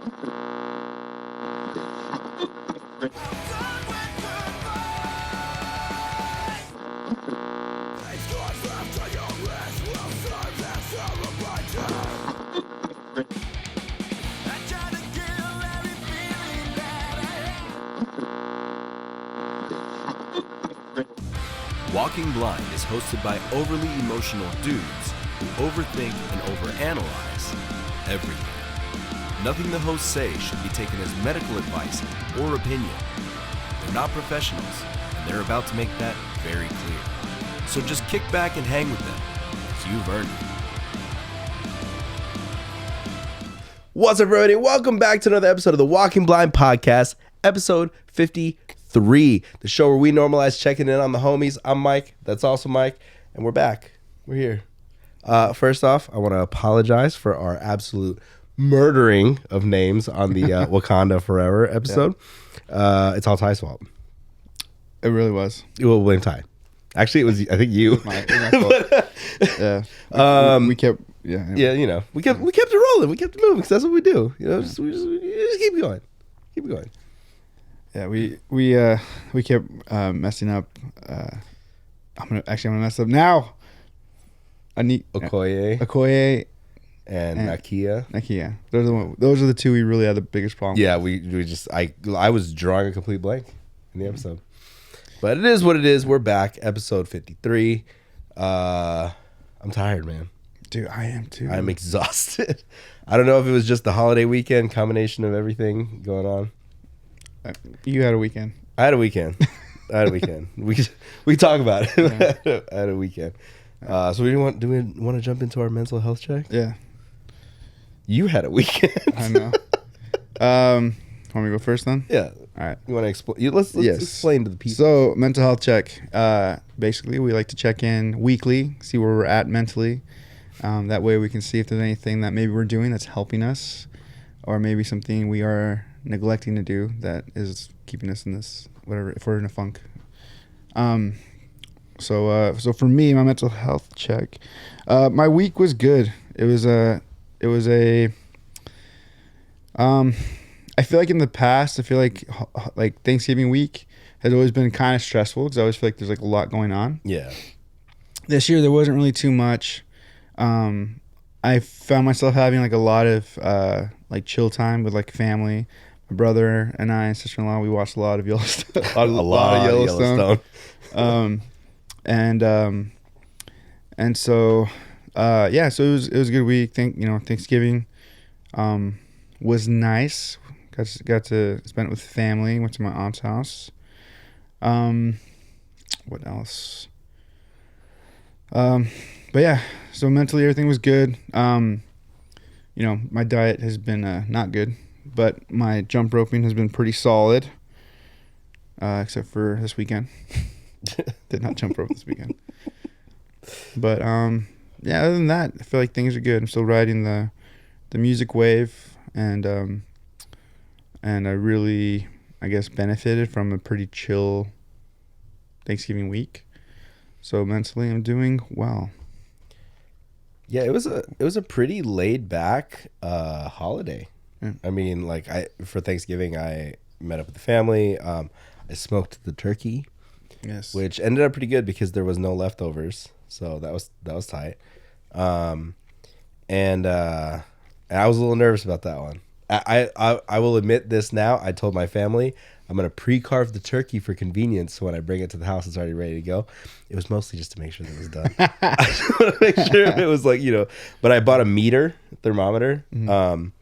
Walking Blind is hosted by overly emotional dudes who overthink and overanalyze everything. Nothing the hosts say should be taken as medical advice or opinion. They're not professionals, and they're about to make that very clear. So just kick back and hang with them, because you've earned it. What's up, everybody? Welcome back to another episode of the Walking Blind Podcast, episode 53, the show where we normalize checking in on the homies. I'm Mike. That's also Mike. And we're back. We're here. First off, I want to apologize for our absolute murdering of names on the Wakanda Forever episode. Yeah. It's all Ty's fault. It really was. We'll blame Ty. Actually, it was, I think, you. My fault. Yeah. We kept... Yeah, anyway. Yeah, you know, we kept it rolling. We kept it moving because that's what we do. You know, we just keep going. Keep going. Yeah, we kept messing up. I'm gonna mess up now. Okoye and Nakia. Those are the two we really had the biggest problem. Yeah, we just I was drawing a complete blank in the episode, but it is what it is. We're back, episode 53. I'm tired, man. Dude, I am too. I'm exhausted. I don't know if it was just the holiday weekend, combination of everything going on. You had a weekend. I had a weekend. We talk about it. Yeah. I had a weekend. So do we want to jump into our mental health check? Yeah. You had a weekend. I know. Want me to go first then? Yeah. All right. You want to explain? Let's explain to the people. So mental health check. Basically, we like to check in weekly, see where we're at mentally. That way we can see if there's anything that maybe we're doing that's helping us, or maybe something we are neglecting to do that is keeping us in this, whatever, if we're in a funk. So for me, my mental health check, my week was good. I feel like in the past, I feel like Thanksgiving week has always been kind of stressful because I always feel like there's like a lot going on. Yeah. This year there wasn't really too much. I found myself having like a lot of like chill time with like family. My brother and I and sister-in-law, we watched a lot of Yellowstone. a lot of Yellowstone. And so so it was a good week. Thanksgiving was nice. Got to spend it with family. Went to my aunt's house. What else? But yeah, so mentally everything was good. My diet has been not good, but my jump roping has been pretty solid, except for this weekend. Did not jump rope this weekend. But other than that, I feel like things are good. I'm still riding the music wave, and I really, I guess, benefited from a pretty chill Thanksgiving week. So mentally, I'm doing well. Yeah, it was a pretty laid back holiday. Yeah. I mean, for Thanksgiving, I met up with the family. I smoked the turkey, yes, which ended up pretty good because there was no leftovers, so that was tight. And I was a little nervous about that one. I will admit this now. I told my family I'm going to pre-carve the turkey for convenience, so when I bring it to the house, it's already ready to go. It was mostly just to make sure that it was done. I just want to make sure it was but I bought a thermometer, dude,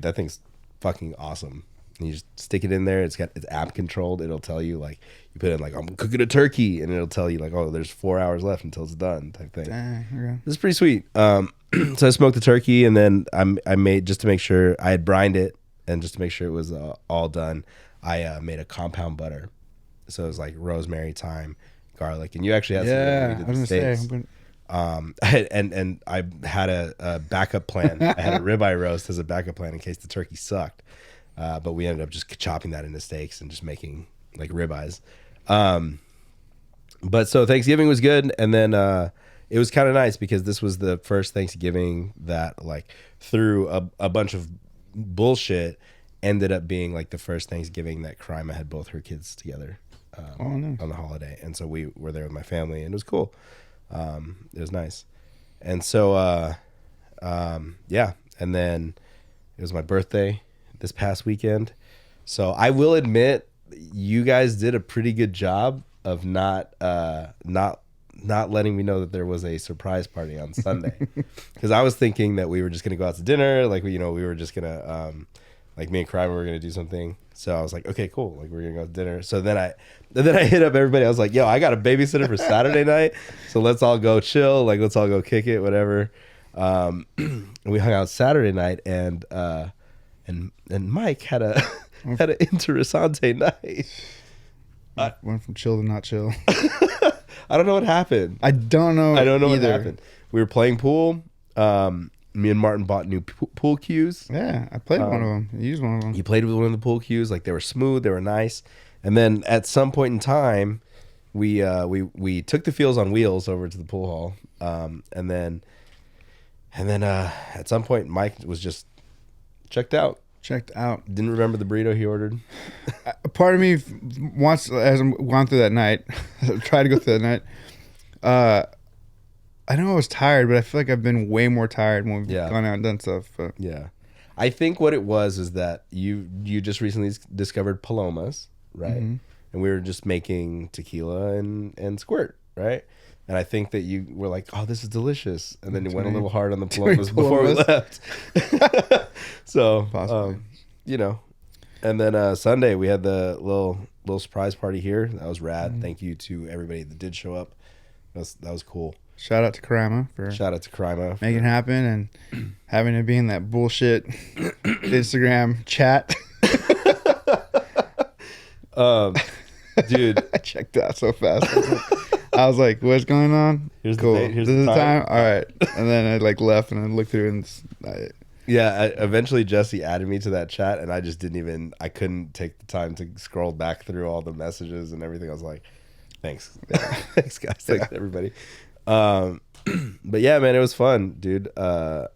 that thing's fucking awesome. And you just stick it in there. It's app controlled. It'll tell you you put in I'm cooking a turkey, and it'll tell you there's 4 hours left until it's done type thing. Okay. This is pretty sweet. So I smoked the turkey, and then I made, just to make sure, I had brined it, and just to make sure it was all done, I made a compound butter. So it was rosemary, thyme, garlic, and you actually had some. I was gonna say. And I had a backup plan. I had a ribeye roast as a backup plan in case the turkey sucked. But we ended up just chopping that into steaks and just making ribeyes. But so Thanksgiving was good, and then it was kind of nice because this was the first Thanksgiving that like through a bunch of bullshit ended up being like the first Thanksgiving that Karima had both her kids together Nice. on the holiday. And so we were there with my family and it was cool. It was nice. And so, yeah. And then it was my birthday this past weekend. So I will admit you guys did a pretty good job of not letting me know that there was a surprise party on Sunday. Because I was thinking that we were just going to go out to dinner. Like, we were just going to, like me and Crime were going to do something. So I was like, okay, cool. Like we're going to go to dinner. So then I hit up everybody. I was like, yo, I got a babysitter for Saturday night. So let's all go chill. Like, let's all go kick it, whatever. And we hung out Saturday night and Mike had an interessante night. Went from chill to not chill. I don't know what happened. I don't know what either. happened. We were playing pool. Me and Martin bought new pool cues. Yeah, I played one of them. I used one of them. You played with one of the pool cues. Like, they were smooth. They were nice. And then at some point in time, we took the Feels on Wheels over to the pool hall. And then at some point, Mike was just checked out. Didn't remember the burrito he ordered. Part of me wants, as I'm going through that night, tried to go through that night. I know I was tired, but I feel like I've been way more tired when we've gone out and done stuff. But. Yeah, I think what it was is that you just recently discovered Palomas, right? Mm-hmm. And we were just making tequila and squirt, right? And I think that you were like, "Oh, this is delicious," and then you went a little hard on the Palomas before we left. So, possibly, and then Sunday we had the little surprise party here. That was rad. Mm-hmm. Thank you to everybody that did show up. That was cool. Shout out to Karima for making it happen and having it be in that bullshit Instagram chat. Dude, I checked out so fast. I was like, what's going on? Here's cool. The date. Here's this the is time. All right. And then I left and I looked through and eventually Jesse added me to that chat and I just I couldn't take the time to scroll back through all the messages and everything. I was like, thanks. Thanks guys. Thanks everybody. But yeah, man, it was fun, dude. I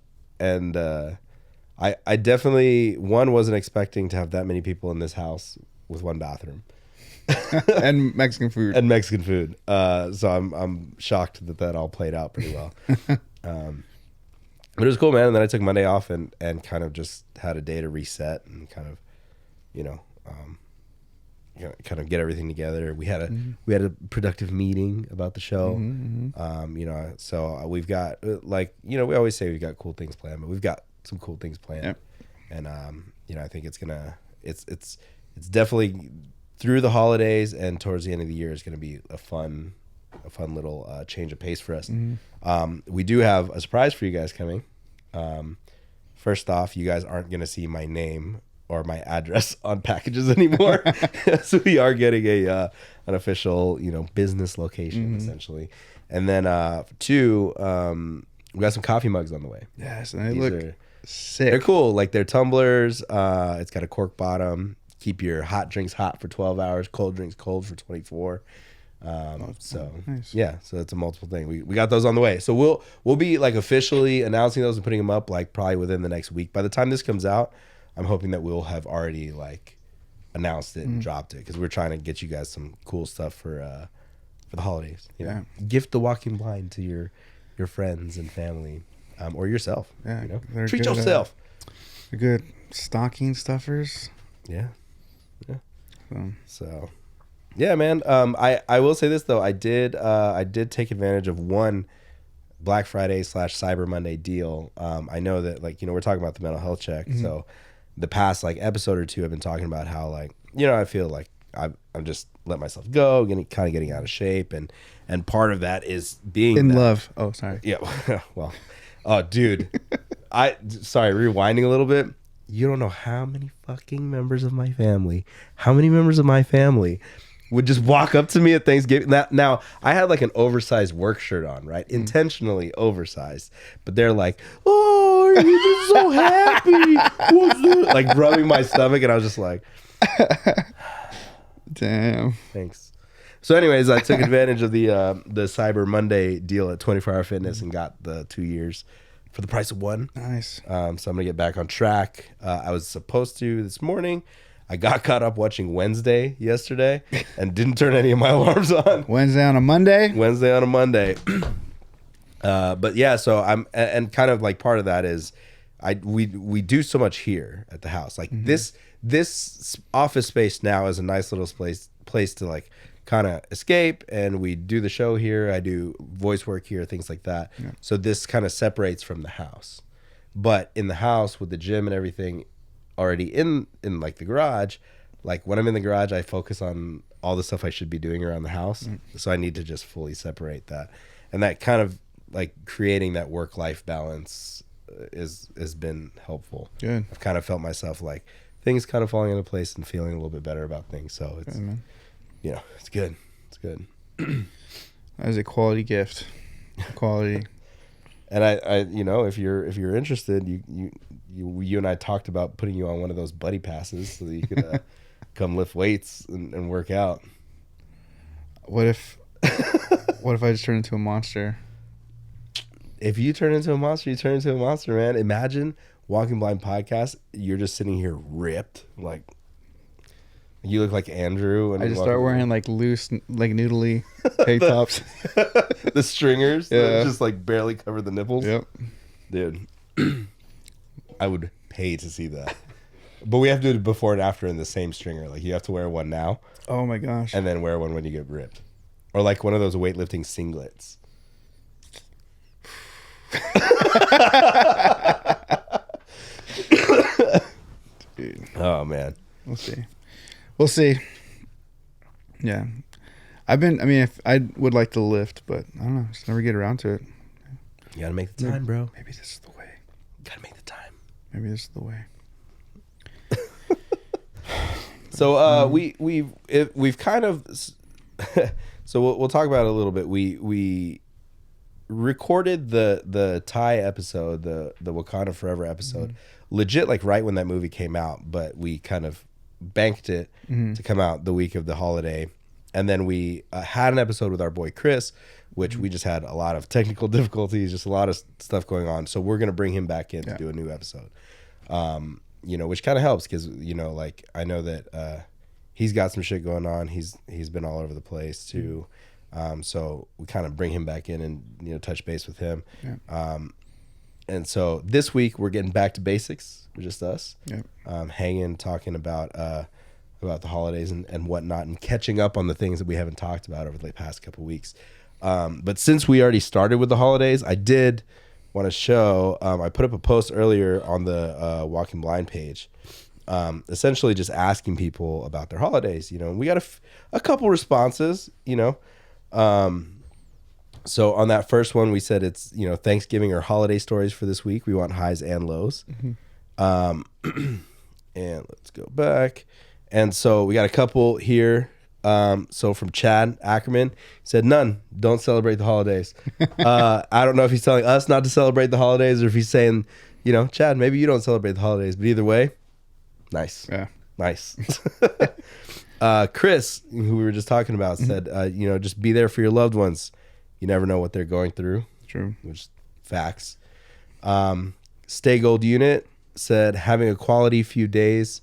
definitely wasn't expecting to have that many people in this house with one bathroom. and Mexican food. So I'm shocked that all played out pretty well. But it was cool, man. And then I took Monday off and kind of just had a day to reset and kind of, kind of get everything together. We had a productive meeting about the show. Mm-hmm. So we've got we always say we've got cool things planned, but we've got some cool things planned. Yep. And I think it's definitely through the holidays and towards the end of the year is going to be a fun little change of pace for us. Mm-hmm. We do have a surprise for you guys coming. First off, you guys aren't going to see my name or my address on packages anymore. So we are getting an official, business location essentially. And then two, we got some coffee mugs on the way. Yes, and they look sick. They're cool. Like, they're tumblers. It's got a cork bottom. Keep your hot drinks hot for 12 hours, cold drinks cold for 24. So nice. Yeah, so it's a multiple thing. We got those on the way. So we'll be officially announcing those and putting them up probably within the next week. By the time this comes out, I'm hoping that we'll have already announced it and dropped it, because we're trying to get you guys some cool stuff for the holidays. Yeah. Gift the Walking Blind to your friends and family, or yourself. Yeah. Treat yourself. They're good stocking stuffers. Yeah. So yeah, man. I will say this though. I did take advantage of one Black Friday / Cyber Monday deal. I know that we're talking about the mental health check. Mm-hmm. So the past episode or two, I've been talking about how I feel like I'm just let myself go, getting out of shape, and part of that is being in love. Oh, sorry. Yeah. Well, oh, dude. Rewinding a little bit. You don't know how many members of my family would just walk up to me at Thanksgiving. Now I had an oversized work shirt on, right? Intentionally oversized. But they're like, "Oh, are you just so happy?" What's that? Rubbing my stomach, and I was just like, damn. Thanks. So, anyways, I took advantage of the Cyber Monday deal at 24 Hour Fitness and got the 2 years for the price of one. Nice. So I'm gonna get back on track. I was supposed to this morning. I got caught up watching Wednesday yesterday and didn't turn any of my alarms on. Wednesday on a Monday. But yeah, so I'm and kind of like part of that is we do so much here at the house. Like this office space now is a nice little place to like kind of escape, and we do the show here. I do voice work here, things like that. Yeah. So this kind of separates from the house. But in the house with the gym and everything already in like the garage, like when I'm in the garage, I focus on all the stuff I should be doing around the house. So I need to just fully separate that. And that kind of like creating that work-life balance has been helpful. Good. I've kind of felt myself like things kind of falling into place and feeling a little bit better about things. So it's, you know, it's good. It's good. That is a quality gift. Quality. And I, you know, if you're interested, you and I talked about putting you on one of those buddy passes so that you could come lift weights and work out. What if I just turn into a monster? If you turn into a monster, you turn into a monster, man. Imagine Walking Blind podcast. You're just sitting here ripped, like you look like Andrew. And I just start wearing like loose, like noodly tank tops. The stringers, that just like barely cover the nipples. Yep, dude. I would pay to see that. But we have to do it before and after in the same stringer. Like you have to wear one now. Oh my gosh! And then wear one when you get ripped, or like one of those weightlifting singlets. Dude. Oh man, we'll see. Yeah, if I would like to lift, but I don't know, just never get around to it. You gotta make the time, bro. Maybe this is the way. Gotta make the time. Maybe this is the way. So we've kind of so we'll talk about it a little bit. We recorded the Thai episode, the Wakanda Forever episode, legit like right when that movie came out, but we kind of banked it to come out the week of the holiday. And then we had an episode with our boy Chris, which we just had a lot of technical difficulties, just a lot of stuff going on. So we're going to bring him back in to do a new episode, you know, which kind of helps because, you know, like I know that he's got some shit going on. He's been all over the place too. So we kind of bring him back in and, you know, touch base with him. Yeah. And so this week we're getting back to basics, just us, hanging, talking about the holidays and whatnot, and catching up on the things that we haven't talked about over the past couple of weeks. But since we already started with the holidays, I did want to show, I put up a post earlier on the Walking Blind page, essentially just asking people about their holidays, you know, and we got a couple responses, you know. So on that first one, we said it's, you know, Thanksgiving or holiday stories for this week. We want highs and lows. And let's go back. And so we got a couple here. So from Chad Ackerman, he said, none, don't celebrate the holidays. I don't know if he's telling us not to celebrate the holidays or if he's saying, you know, Chad, maybe you don't celebrate the holidays, but either way, nice. Yeah. Nice. Chris, who we were just talking about, said, you know, just be there for your loved ones. You never know what they're going through. True. Which facts. Stay Gold Unit said, having a quality few days.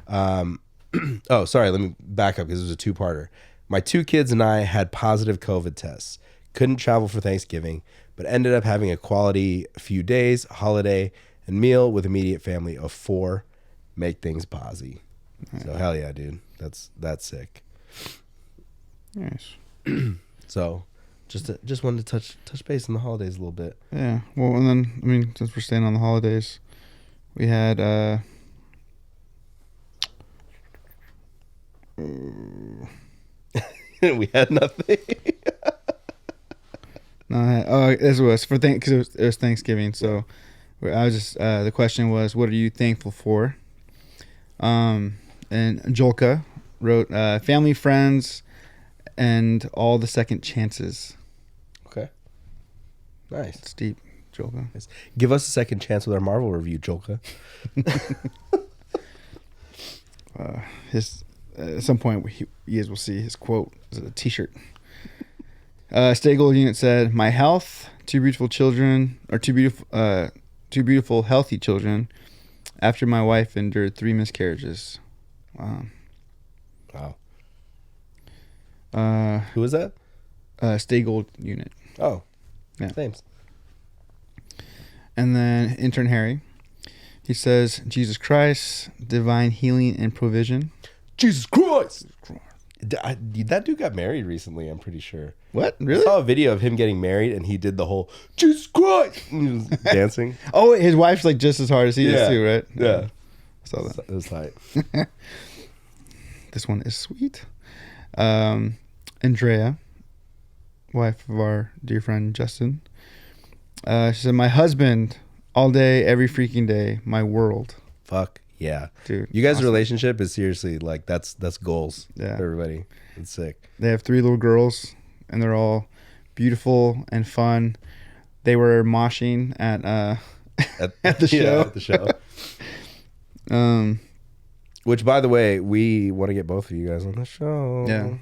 Oh, sorry. Let me back up because it was a two-parter. My 2 kids and I had positive COVID tests. Couldn't travel for Thanksgiving, but ended up having a quality few days, holiday, and meal with immediate family of 4. Make things posy. Nice. So hell yeah, dude. That's sick. Nice. So just wanted to touch base on the holidays a little bit. Yeah. Well, and then I mean, since we're staying on the holidays, we had we had nothing. No, this was for because it was Thanksgiving. So I was just the question was, what are you thankful for? And Jolka wrote family, friends, and all the second chances. Okay. Nice. It's deep, Jolka. Nice. Give us a second chance with our Marvel review, Jolka. at some point you guys will see his quote as a T-shirt. Stay Gold Unit said, "My health, two beautiful children, or two beautiful, healthy children. After my wife endured 3 miscarriages." Wow. Who was that? Stay Gold Unit. Oh, yeah. Thanks. And then intern Harry, he says, "Jesus Christ, divine healing and provision." Jesus Christ. That dude got married recently, I'm pretty sure. What? Really? I saw a video of him getting married, and he did the whole Jesus Christ. And he was dancing. Oh, his wife's like just as hard as he is too, right? Yeah. I saw that. It was tight. This one is sweet. Andrea, wife of our dear friend Justin, she said, "My husband, all day, every freaking day, my world." Fuck yeah, dude. You guys' awesome. relationship is seriously like that's goals. Yeah, for everybody. It's sick. They have 3 little girls, and they're all beautiful and fun. They were moshing at the show. Yeah, at the show. Which, by the way, we want to get both of you guys on the show. Yeah.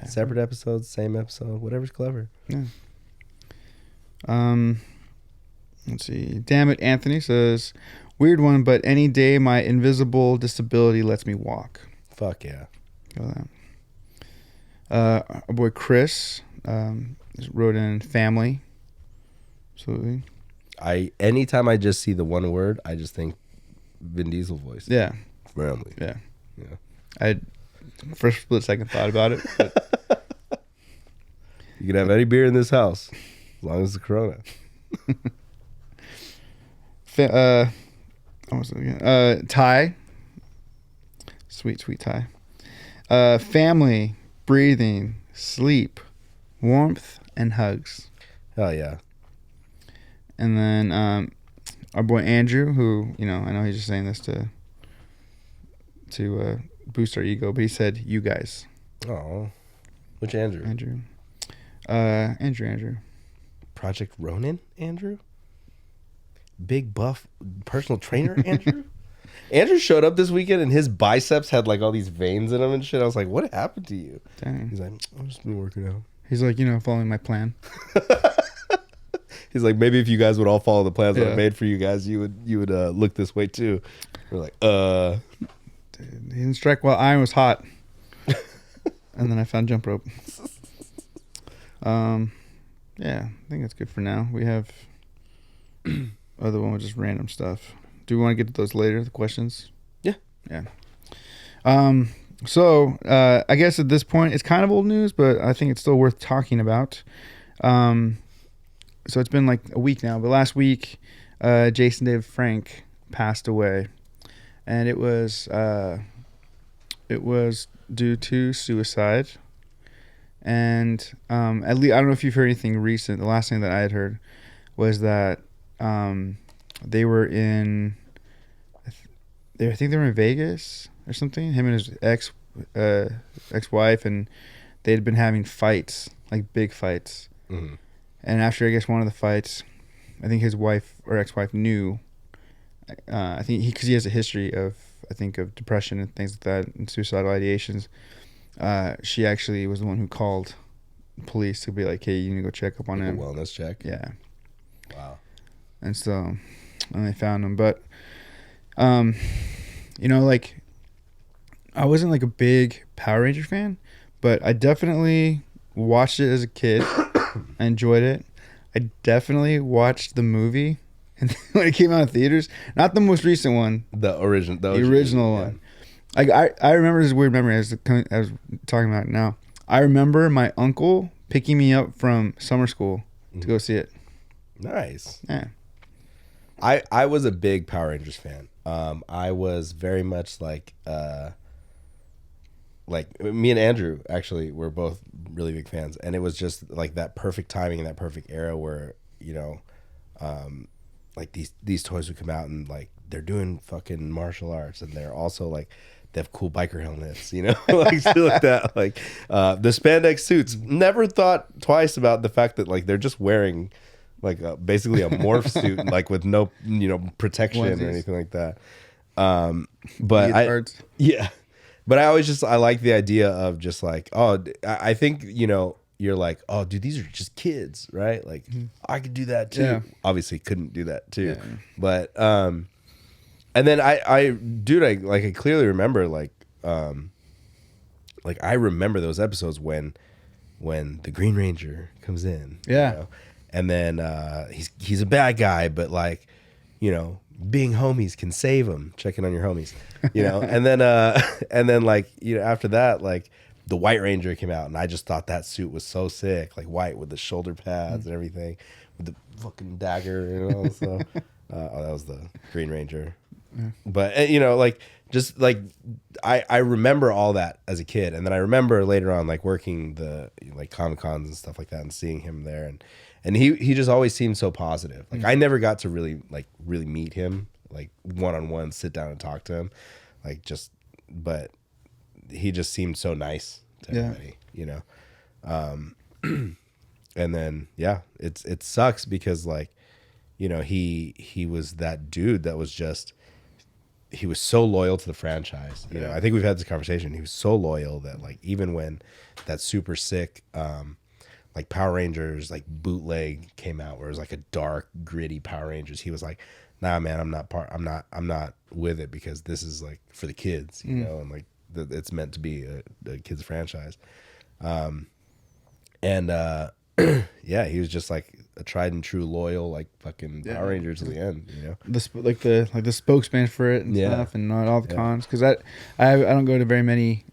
Separate episodes, same episode, whatever's clever. Yeah. Let's see. Damn it, Anthony says, "Weird one, but any day my invisible disability lets me walk." Fuck yeah. Our boy Chris wrote in family. Absolutely. Anytime I just see the one word, I just think Vin Diesel voice. Yeah. Family. Yeah. Yeah. I first split second thought about it. But you can have any beer in this house, as long as it's a Corona. what was it again? Ty. Sweet Ty. Family, breathing, sleep, warmth, and hugs. Hell yeah. And then our boy Andrew, who, I know he's just saying this to boost our ego, but he said, "You guys." Oh, which Andrew? Andrew. Project Ronin Andrew? Big buff personal trainer Andrew? Andrew showed up this weekend and his biceps had like all these veins in them and shit. I was like, what happened to you? Dang. He's like, I've just been working out. He's like, following my plan. He's like, maybe if you guys would all follow the plans that I made for you guys, you would look this way too. We're like, Dude, he didn't strike while iron was hot. And then I found jump rope. Yeah, I think that's good for now. We have other one with just random stuff. Do we want to get to those later, the questions? Yeah. So I guess at this point it's kind of old news, but I think it's still worth talking about. So it's been like a week now, but last week Jason David Frank passed away, and it was due to suicide. And at least I don't know if you've heard anything recent. The last thing that I had heard was that they were in, I think they were in Vegas or something. Him and his ex-wife, and they had been having fights, like big fights. mm-hmm. And after I guess one of the fights, I think his wife or ex-wife knew. I think because he has a history of depression and things like that and suicidal ideations. She actually was the one who called police to be like, "Hey, you need to go check up on him." A wellness check. Yeah. Wow. And so, and they found him, but, like, I wasn't like a big Power Ranger fan, but I definitely watched it as a kid. I enjoyed it. I definitely watched the movie, and when it came out in theaters, not the most recent one, The original one. Like I remember this weird memory. I was talking about it now. I remember my uncle picking me up from summer school to go see it. Nice. Yeah. I was a big Power Rangers fan. I was very much like me and Andrew actually were both really big fans, and it was just like that perfect timing and that perfect era where like these toys would come out and like they're doing fucking martial arts, and they're also like they have cool biker helmets, like shit like that. Like the spandex suits. Never thought twice about the fact that like they're just wearing like basically a morph suit, like with no protection or anything like that. But But I like the idea of just like, I think, you're like, oh, dude, these are just kids, right? Like, I could do that too. Yeah. Obviously, couldn't do that too. Yeah. But and then I clearly remember I remember those episodes when the Green Ranger comes in. Yeah. And then he's a bad guy, but like, being homies can save him. Checking on your homies, and then like, after that, like the White Ranger came out, and I just thought that suit was so sick, like white with the shoulder pads and everything, with the fucking dagger, So that was the Green Ranger. Yeah. But like just like I remember all that as a kid, and then I remember later on like working the like Comic Cons and stuff like that, and seeing him there, and he just always seemed so positive. Like I never got to really meet him like one-on-one, sit down and talk to him, but he just seemed so nice to everybody, and then it sucks because like, he was that dude that was just, he was so loyal to the franchise. I think we've had this conversation. He was so loyal that like, even when that super sick like Power Rangers like bootleg came out, where it was like a dark, gritty Power Rangers, he was like, nah, man, I'm not with it, because this is like for the kids, and like it's meant to be a kids franchise. He was just like a tried and true loyal, like fucking Power Rangers to the end, the spokesman for it and stuff, and all the cons, because I don't go to very many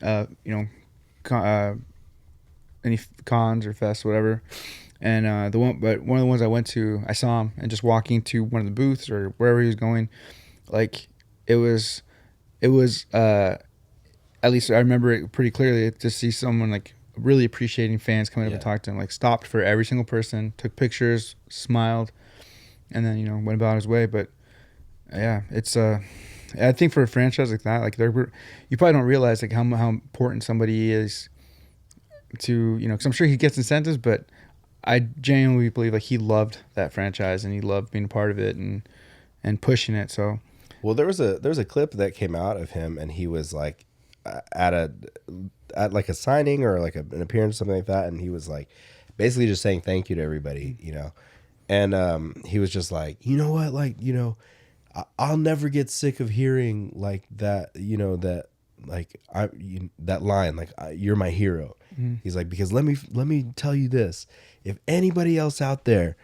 any cons or fests, whatever. And one of the ones I went to, I saw him, and just walking to one of the booths or wherever he was going, like it was at least I remember it pretty clearly, to see someone like really appreciating fans coming up and talk to him, like stopped for every single person, took pictures, smiled, and then went about his way. But it's I think for a franchise like that, like you probably don't realize like how important somebody is to, because I'm sure he gets incentives, but I genuinely believe like he loved that franchise, and he loved being a part of it and pushing it. So, well, there was a clip that came out of him, and he was like at like a signing or like an appearance, something like that, and he was like basically just saying thank you to everybody, and he was just like, what, like, I'll never get sick of hearing like that, that like that line, like you're my hero. Mm-hmm. He's like, because let me tell you this, if anybody else out there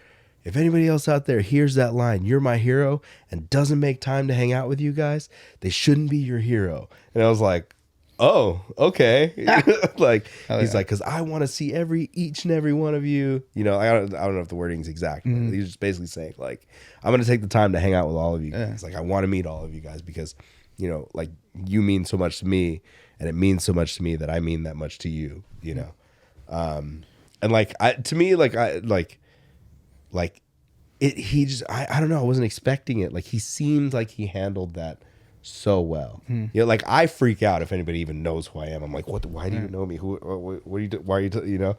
hears that line, you're my hero, and doesn't make time to hang out with you guys, they shouldn't be your hero. And I was like, oh, okay. Like, he's like, because I want to see each and every one of you. I don't know if the wording's exact, but he's just basically saying like, I'm going to take the time to hang out with all of you guys. Like, I want to meet all of you guys because, like, you mean so much to me, and it means so much to me that I mean that much to you, and like, to me, he just, I don't know, I wasn't expecting it. Like, he seemed like he handled that so well. Like, I freak out if anybody even knows who I am. I'm like, what? Why do you know me? What do you do? Why are you?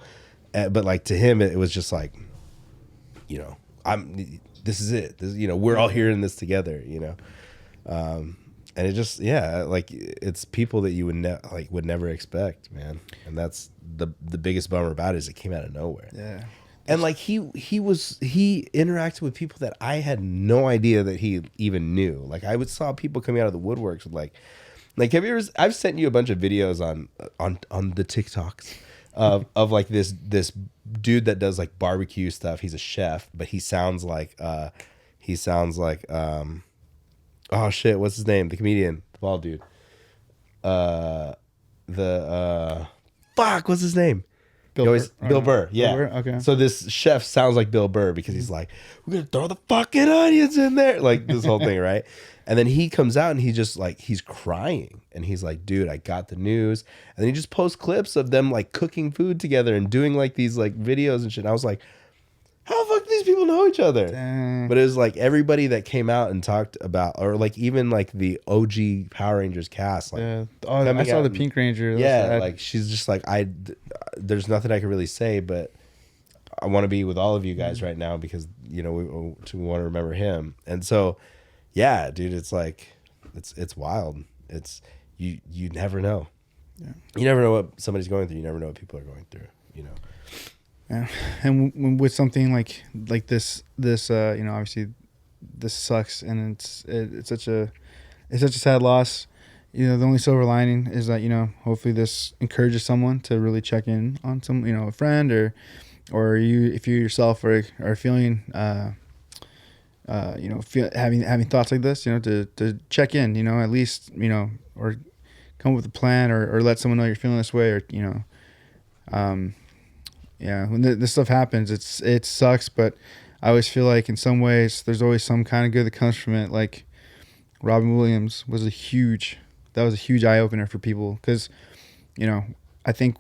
But like, to him, it was just like, this is it. This, we're all here in this together. And it just, like, it's people that you would never expect, man. And that's the biggest bummer about it, is it came out of nowhere. Yeah. And like, he interacted with people that I had no idea that he even knew. Like, I saw people coming out of the woodworks with like have you ever? I've sent you a bunch of videos on the TikToks of like this dude that does like barbecue stuff. He's a chef, but he sounds like oh shit, what's his name? The comedian, the bald dude. What's his name? Bill Burr, yeah. Bill Burr? Okay. So this chef sounds like Bill Burr because he's like, we're gonna throw the fucking onions in there, like this whole thing, right? And then he comes out and he just like, he's crying, and he's like, dude, I got the news. And then he just posts clips of them like cooking food together and doing like these like videos and shit. And I was like, how the fuck do these people know each other? Dang. But it was like everybody that came out and talked about, or like even like the OG Power Rangers cast. Like, I saw the Pink Ranger. Like she's just like, there's nothing I can really say, but I want to be with all of you guys right now because we want to remember him. And so, yeah, dude, it's like, it's wild. It's you never know. Yeah. You never know what somebody's going through. You never know what people are going through. You know. Yeah, and with something like this, obviously, this sucks, and it's such a sad loss. The only silver lining is that hopefully this encourages someone to really check in on some a friend or you if you yourself are feeling having thoughts like this, to check in, at least or come up with a plan or let someone know you're feeling this way or yeah, when this stuff happens, it sucks, but I always feel like in some ways there's always some kind of good that comes from it. Like Robin Williams was a huge eye opener for people because, I think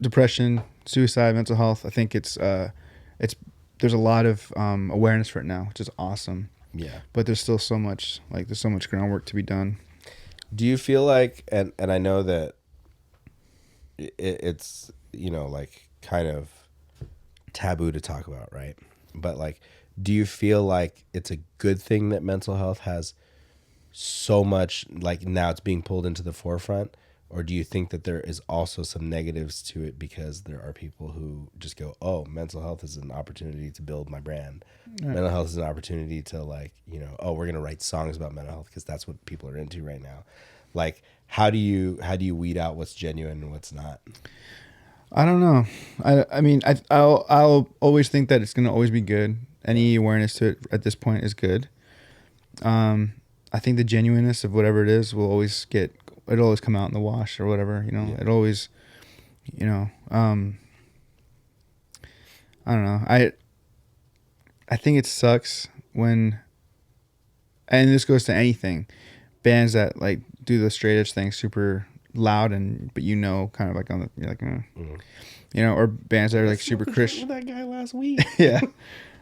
depression, suicide, mental health. I think it's there's a lot of awareness for it now, which is awesome. Yeah. But there's still so much groundwork to be done. Do you feel like, and I know that it's like kind of taboo to talk about, right? But like, do you feel like it's a good thing that mental health has so much, like now it's being pulled into the forefront? Or do you think that there is also some negatives to it because there are people who just go, oh, mental health is an opportunity to build my brand. Yeah. Mental health is an opportunity to like, oh, we're going to write songs about mental health because that's what people are into right now. Like, how do you weed out what's genuine and what's not? I don't know. I mean, I'll always think that it's going to always be good. Any awareness to it at this point is good. I think the genuineness of whatever it is will always it'll always come out in the wash or whatever, Yeah. It always, I don't know. I think it sucks when, and this goes to anything, bands that like do the straight edge thing super loud but kind of like on the, you're like, or bands that are like super Christian. That guy last week. Yeah.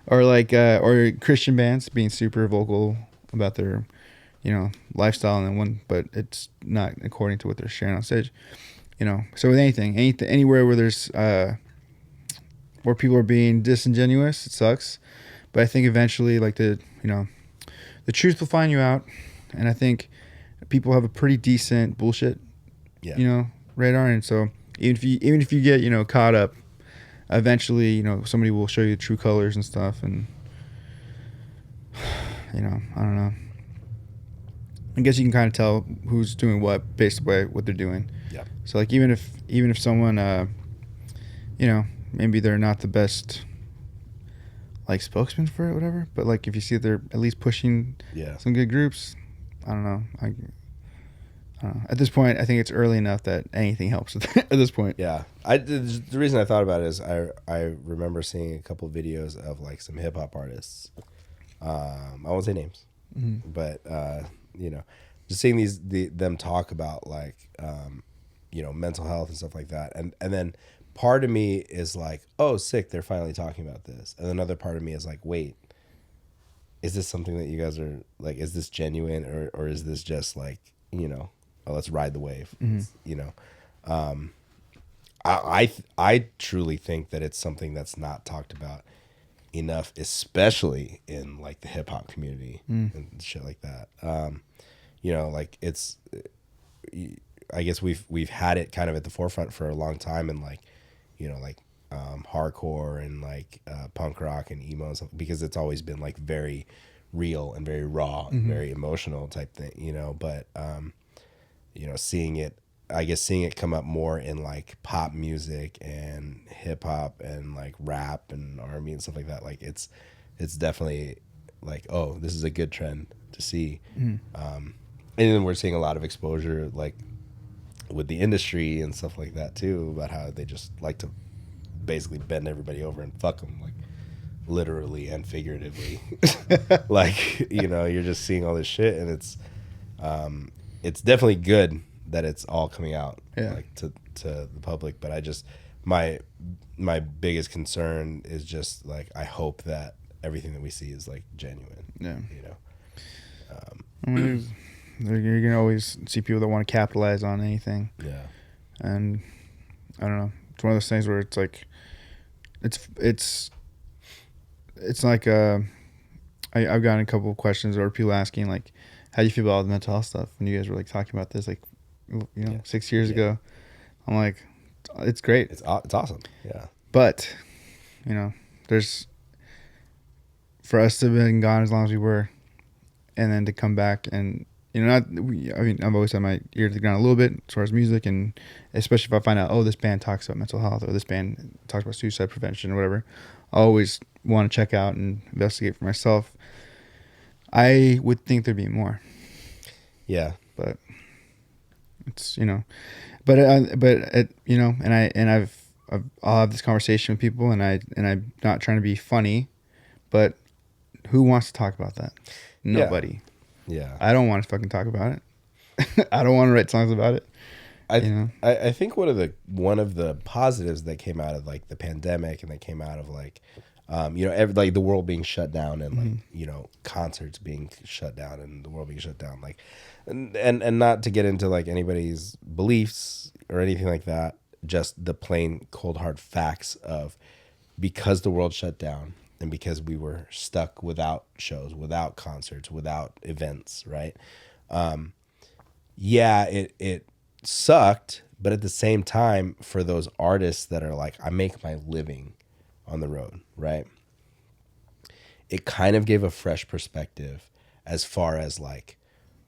Or like, or Christian bands being super vocal about their, lifestyle but it's not according to what they're sharing on stage, So with anything, anywhere where there's, where people are being disingenuous, it sucks. But I think eventually, like the truth will find you out, and I think people have a pretty decent bullshit, radar, and so even if you get caught up, eventually somebody will show you the true colors and stuff, and I don't know. I guess you can kind of tell who's doing what based on what they're doing. Yeah. So like even if someone maybe they're not the best like spokesman for it, whatever, but like if you see they're at least pushing some good groups, I don't know. I don't know. At this point, I think it's early enough that anything helps at this point. Yeah. The reason I thought about it is I remember seeing a couple of videos of like some hip hop artists. I won't say names, but just seeing them talk about like mental health and stuff like that, and then part of me is like, oh, sick, they're finally talking about this, and another part of me is like, wait, is this something that you guys are like, is this genuine or is this just like oh, let's ride the wave? I truly think that it's something that's not talked about enough, especially in like the hip hop community and shit like that. Like it's, I guess we've had it kind of at the forefront for a long time, and like, hardcore and like punk rock and emo and stuff, because it's always been like very real and very raw and very emotional type thing, but seeing it come up more in like pop music and hip hop and like rap and R&B and stuff like that. Like it's definitely like, oh, this is a good trend to see. And then we're seeing a lot of exposure like with the industry and stuff like that too, about how they just like to basically bend everybody over and fuck them, like literally and figuratively. Like, you're just seeing all this shit, and it's definitely good that it's all coming out like to the public. But I just, my biggest concern is just like, I hope that everything that we see is like genuine. Yeah. I mean, you're gonna always see people that want to capitalize on anything. Yeah. And I don't know. It's one of those things where it's like, it's like I've gotten a couple of questions or people asking like, how do you feel about all the mental health stuff when you guys were like talking about this, like 6 years ago. I'm like, it's great. It's awesome. Yeah. But, there's, for us to have been gone as long as we were, and then to come back and, I've always had my ear to the ground a little bit as far as music, and especially if I find out, oh, this band talks about mental health, or this band talks about suicide prevention or whatever, I always want to check out and investigate for myself. I would think there'd be more. Yeah. But it's, and I'll have this conversation with people, and I'm not trying to be funny, but who wants to talk about that? Nobody. Yeah. I don't want to fucking talk about it. I don't want to write songs about it. I think one of the positives that came out of like the pandemic, and that came out of like, like the world being shut down, and like, concerts being shut down, and the world being shut down, like, and not to get into like anybody's beliefs or anything like that, just the plain cold hard facts of, because the world shut down, and because we were stuck without shows, without concerts, without events, right? It sucked, but at the same time, for those artists that are like, I make my living on the road, right? It kind of gave a fresh perspective as far as like,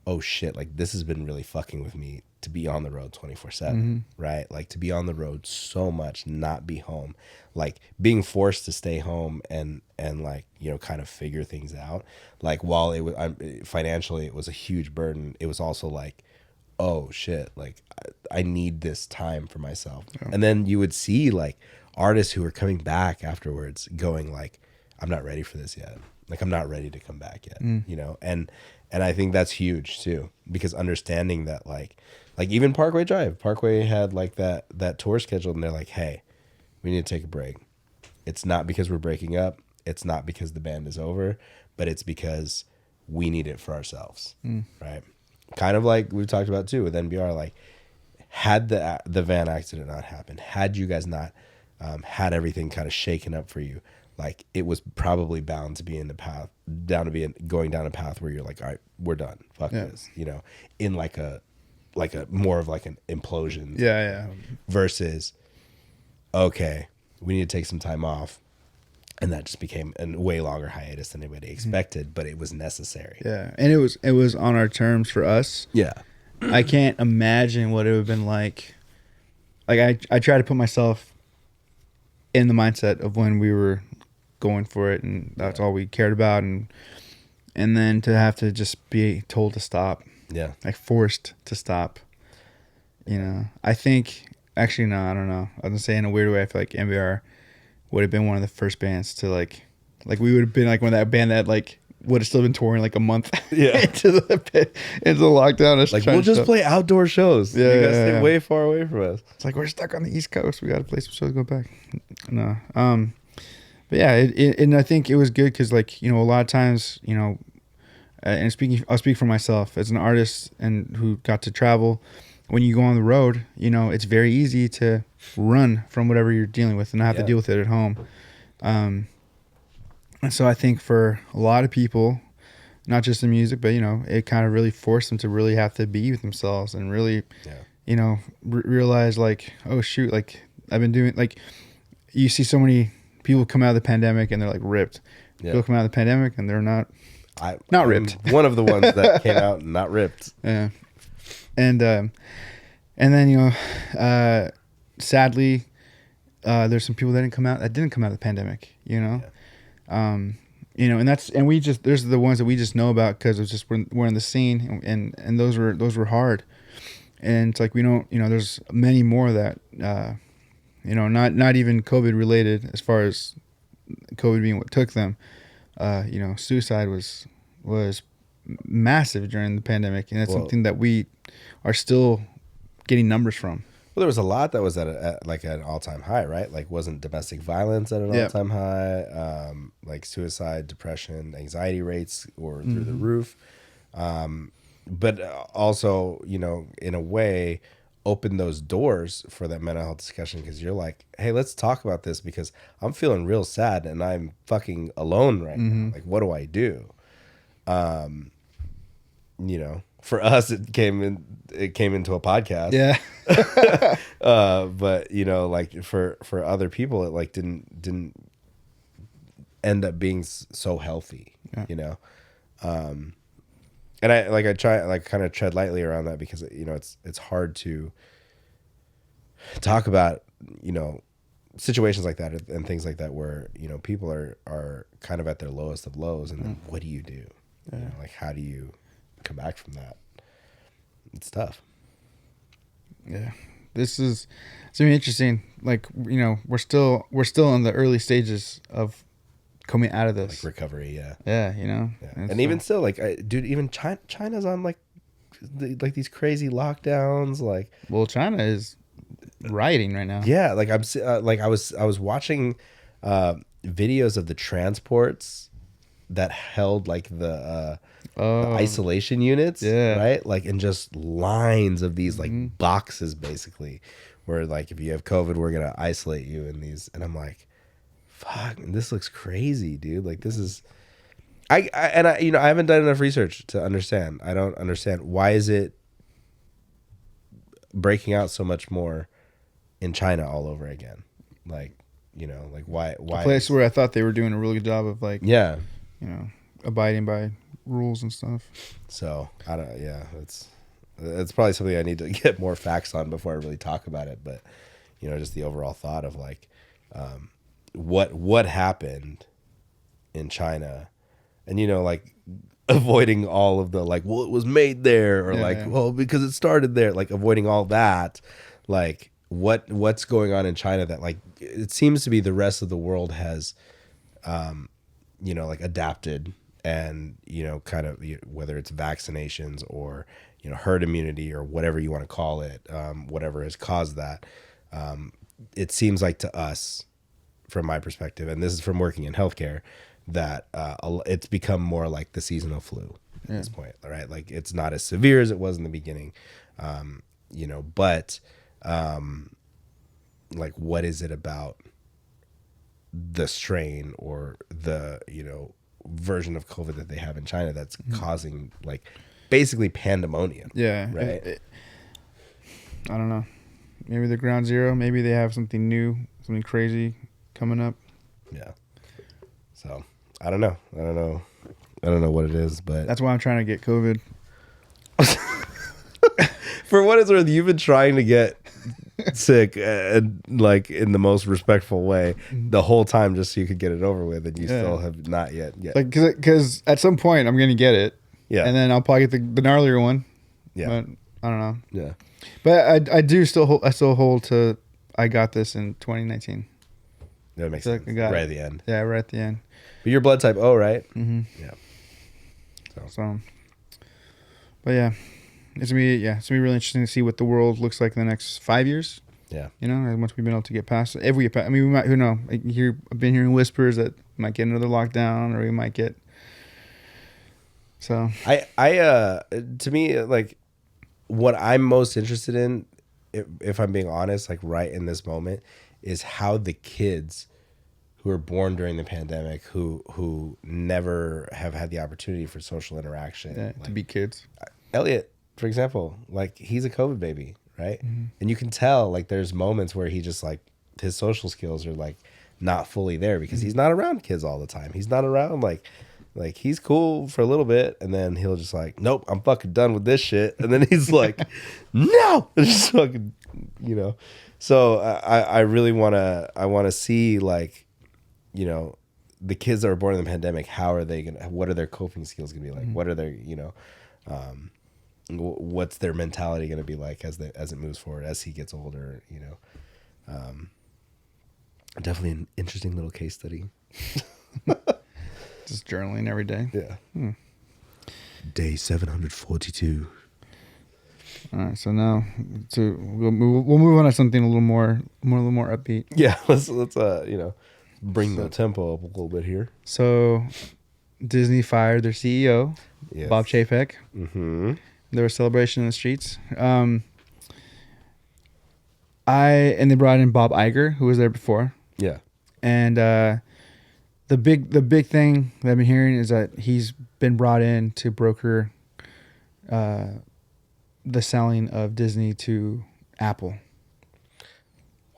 oh shit, like this has been really fucking with me to be on the road 24/7, right? Like to be on the road so much, not be home, like being forced to stay home and like, kind of figure things out. Like while it was financially, it was a huge burden. It was also like, oh shit, like I need this time for myself. Yeah. And then you would see like artists who were coming back afterwards going like, I'm not ready for this yet. Like I'm not ready to come back yet, and I think that's huge too, because understanding that like even Parkway Drive, Parkway had like that tour scheduled, and they're like, hey, we need to take a break. It's not because we're breaking up. It's not because the band is over, but it's because we need it for ourselves, right? Kind of like we've talked about too with NBR, like had the van accident not happened, had you guys not had everything kind of shaken up for you, like it was probably bound to be in the path, going down a path where you're like, all right, we're done. Fuck this, in like a more of like an implosion. Yeah. Versus, okay, we need to take some time off. And that just became a way longer hiatus than anybody expected, but it was necessary. Yeah. And it was on our terms for us. Yeah. I can't imagine what it would have been like. Like I try to put myself in the mindset of when we were going for it, and that's all we cared about, and then to have to just be told to stop. Yeah. Like forced to stop. I think, actually, no, I don't know. I was going to say, in a weird way, I feel like MBR would have been one of the first bands to like we would have been like one of that band that like would have still been touring like a month into the lockdown. Like we'll just play outdoor shows. Yeah, you guys stay way far away from us. It's like we're stuck on the East Coast. We got to play some shows. Go back. No. But yeah, and I think it was good because like a lot of times and I'll speak for myself as an artist and who got to travel. When you go on the road, it's very easy to run from whatever you're dealing with and not have to deal with it at home. And so I think for a lot of people, not just in music, but, it kind of really forced them to really have to be with themselves and really, realize like, oh, shoot, like I've been doing, like you see so many people come out of the pandemic and they're like ripped. Yeah. People come out of the pandemic and they're not ripped. One of the ones that came out not ripped. Yeah. And then, sadly, there's some people that didn't come out of the pandemic, Yeah. And there's the ones that we just know about because it's just we're in the scene, and those were hard. And it's like, we don't, there's many more that, not even COVID related as far as COVID being what took them. Suicide was massive during the pandemic, and that's something that we are still getting numbers from. Well, there was a lot that was at an all-time high, right? Like, wasn't domestic violence at an all-time high? Like suicide, depression, anxiety rates were through the roof. But also, in a way, open those doors for that mental health discussion, because you're like, hey, let's talk about this because I'm feeling real sad and I'm fucking alone right now. Like, what do I do? for us, it came into a podcast. Yeah. But like for other people, it like didn't end up being so healthy. Yeah. And I try like kind of tread lightly around that because it's hard to talk about situations like that and things like that where people are kind of at their lowest of lows, and then what do you do? Yeah. Like how do you come back from that? It's tough. Yeah, it's gonna be interesting. Like we're still in the early stages of coming out of this like recovery. Yeah. Yeah. And even still, like, dude, even China's on like these crazy lockdowns. Like, well, China is rioting right now. yeah, like I was watching videos of the transports that held like the isolation units, yeah, right? Like, and just lines of these like boxes, basically, where like if you have COVID, we're gonna isolate you in these. And I'm like, fuck, this looks crazy, dude. Like, this is, I haven't done enough research to understand. I don't understand why is it breaking out so much more in China all over again. Like, like why a place where I thought they were doing a really good job of like, yeah, abiding by rules and stuff. So it's probably something I need to get more facts on before I really talk about it. But just the overall thought of like what happened in China, and like avoiding all of the like, well, it was made there, or well, because it started there, like avoiding all that, like what's going on in China that like it seems to be the rest of the world has like adapted, and kind of whether it's vaccinations or herd immunity or whatever you want to call it, whatever has caused that, it seems like to us, from my perspective, and this is from working in healthcare, that it's become more like the seasonal flu at this point, right? Like, it's not as severe as it was in the beginning, but like, what is it about the strain or the version of COVID that they have in China that's causing like basically pandemonium? Yeah, right. I don't know. Maybe the ground zero. Maybe they have something new, something crazy coming up. Yeah. So I don't know what it is, but that's why I'm trying to get COVID. For what it's worth, you've been trying to get sick and like in the most respectful way the whole time, just so you could get it over with, and you still have not yet. Like, because at some point I'm gonna get it, and then I'll probably get the gnarlier one. But I don't know. Yeah, but I still hold to I got this in 2019. That makes sense. Right at the end. Yeah, right at the end. But you're blood type O, right? Mm-hmm. Yeah. So, but yeah. It's gonna be really interesting to see what the world looks like in the next 5 years. Yeah, and once we've been able to get past it, we might, who knows? I've been hearing whispers that we might get another lockdown, or we might get. So to me, like, what I'm most interested in, if I'm being honest, like right in this moment, is how the kids who were born during the pandemic, who never have had the opportunity for social interaction, to be kids. Elliot, for example, like, he's a COVID baby, right? Mm-hmm. And you can tell, like, there's moments where he just, like, his social skills are, like, not fully there because he's not around kids all the time. He's not around, like he's cool for a little bit, and then he'll just like, nope, I'm fucking done with this shit. And then he's like, no! And just fucking, So I really want to see, like, the kids that were born in the pandemic, what are their coping skills going to be like? What are their, what's their mentality going to be like as it moves forward, as he gets older, definitely an interesting little case study. Just journaling every day. Yeah. Day 742. All right, so now we'll move on to something a little more upbeat. Yeah, let's bring the tempo up a little bit here. So Disney fired their CEO, Bob Chapek. Mm-hmm. There was celebration in the streets. And they brought in Bob Iger, who was there before. Yeah. And the big thing that I've been hearing is that he's been brought in to broker the selling of Disney to Apple.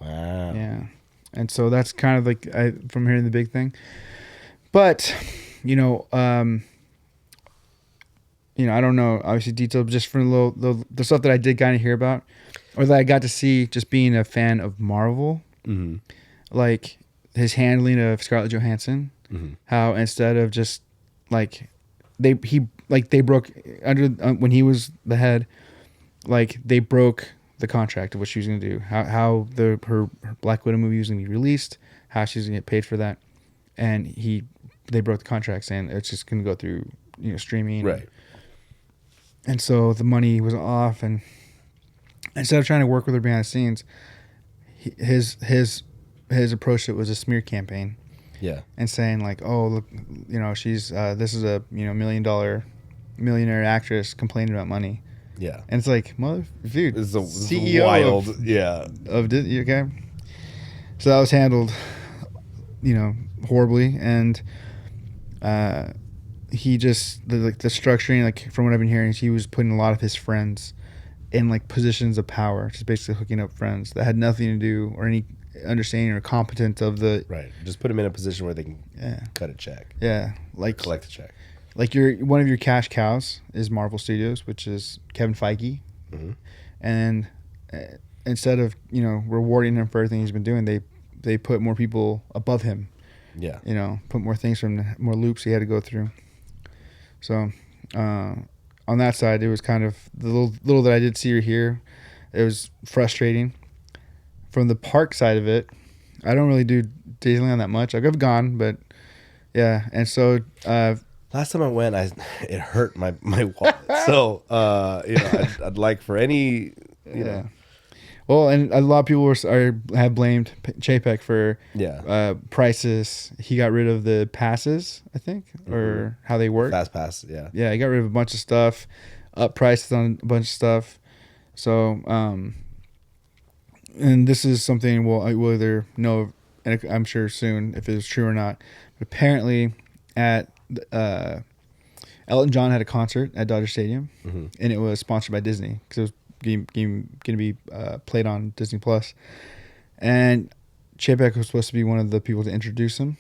Wow. Yeah. And so that's kind of like from hearing the big thing. But, I don't know, obviously details, just from the stuff that I did kind of hear about, or that I got to see just being a fan of Marvel, like his handling of Scarlett Johansson, how instead of just like they broke under when he was the head, like they broke the contract of what she was going to do, how her Black Widow movie was going to be released, how she's going to get paid for that, and they broke the contract saying it's just going to go through streaming, right? And so the money was off, and instead of trying to work with her behind the scenes, his approach to it was a smear campaign. Yeah. And saying like, oh look, she's this is a millionaire actress complaining about money. Yeah. And it's like, dude, it's a CEO wild, of Disney. Okay. So that was handled, horribly, and he just the structuring, like from what I've been hearing, he was putting a lot of his friends in like positions of power, just basically hooking up friends that had nothing to do or any understanding or competence of the right. Just put them in a position where they can cut a check. Yeah, like collect a check. Like one of your cash cows is Marvel Studios, which is Kevin Feige, and instead of rewarding him for everything he's been doing, they put more people above him. Yeah, put more things more loops he had to go through. So on that side, it was kind of the little that I did see or hear. It was frustrating. From the park side of it, I don't really do Disneyland that much. I've gone, but yeah, and so. Last time I went, it hurt my wallet. So, I'd like for any, know. Well, and a lot of people have blamed Chapek for prices. He got rid of the passes, I think, or how they work. Fast pass, yeah. Yeah, he got rid of a bunch of stuff, up prices on a bunch of stuff. So, and this is something we'll either know, and I'm sure soon if it's true or not. But apparently, at Elton John had a concert at Dodger Stadium, and it was sponsored by Disney because it was going to be played on Disney Plus. And Chapek was supposed to be one of the people to introduce him.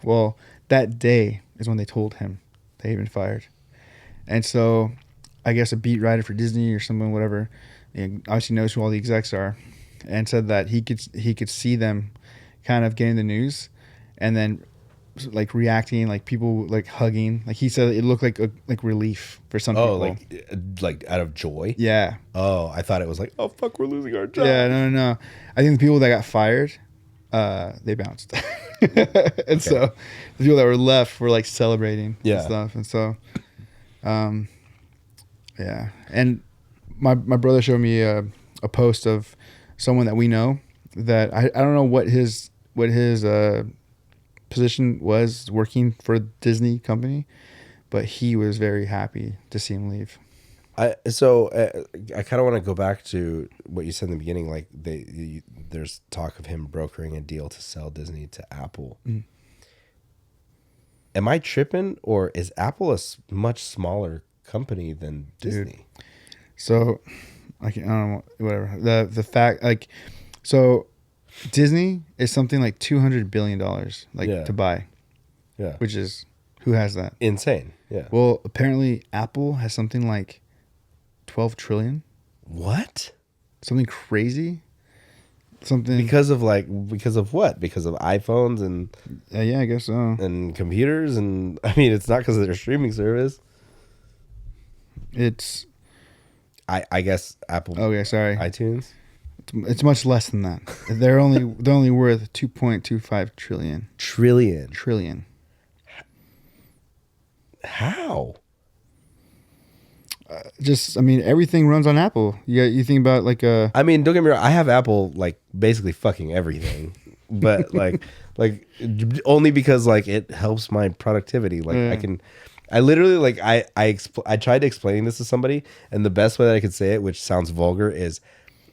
Well, that day is when they told him they had been fired. And so I guess a beat writer for Disney or someone, whatever, obviously knows who all the execs are, and said that he could see them kind of getting the news and then like reacting, like people like hugging. Like he said it looked like relief for some people. Oh, like out of joy? Yeah. Oh, I thought it was like, oh fuck, we're losing our job. Yeah, no. I think the people that got fired, they bounced. And so the people that were left were like celebrating and stuff. And so yeah. And my brother showed me a post of someone that we know that I don't know what his position was working for a Disney company, but he was very happy to see him leave. I kind of want to go back to what you said in the beginning. Like there's talk of him brokering a deal to sell Disney to Apple. Am I tripping, or is Apple a much smaller company than Disney? So I don't know, whatever the fact, like, so Disney is something like $200 billion to buy. Yeah. Which is, who has that? Insane. Yeah. Well, apparently Apple has something like 12 trillion. What? Something crazy? Something because of what? Because of iPhones and yeah, I guess so. And computers, and I mean it's not because of their streaming service. It's I guess Apple. Okay, sorry. iTunes. It's much less than that. They're only worth 2.25 trillion. Trillion. How? Everything runs on Apple. You think about like a. I mean, don't get me wrong. I have Apple like basically fucking everything, but like only because like it helps my productivity. Like I literally like I tried explaining this to somebody, and the best way that I could say it, which sounds vulgar, is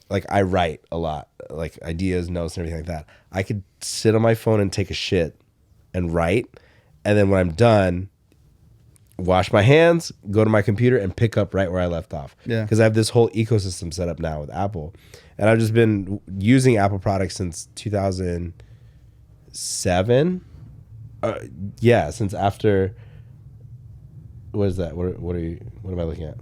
like I write a lot, like ideas, notes, and everything like that. I could sit on my phone and take a shit and write, and then when I'm done, wash my hands, go to my computer, and pick up right where I left off. Yeah. Because I have this whole ecosystem set up now with Apple. And I've just been using Apple products since 2007. Yeah, since after... What is that? What am I looking at?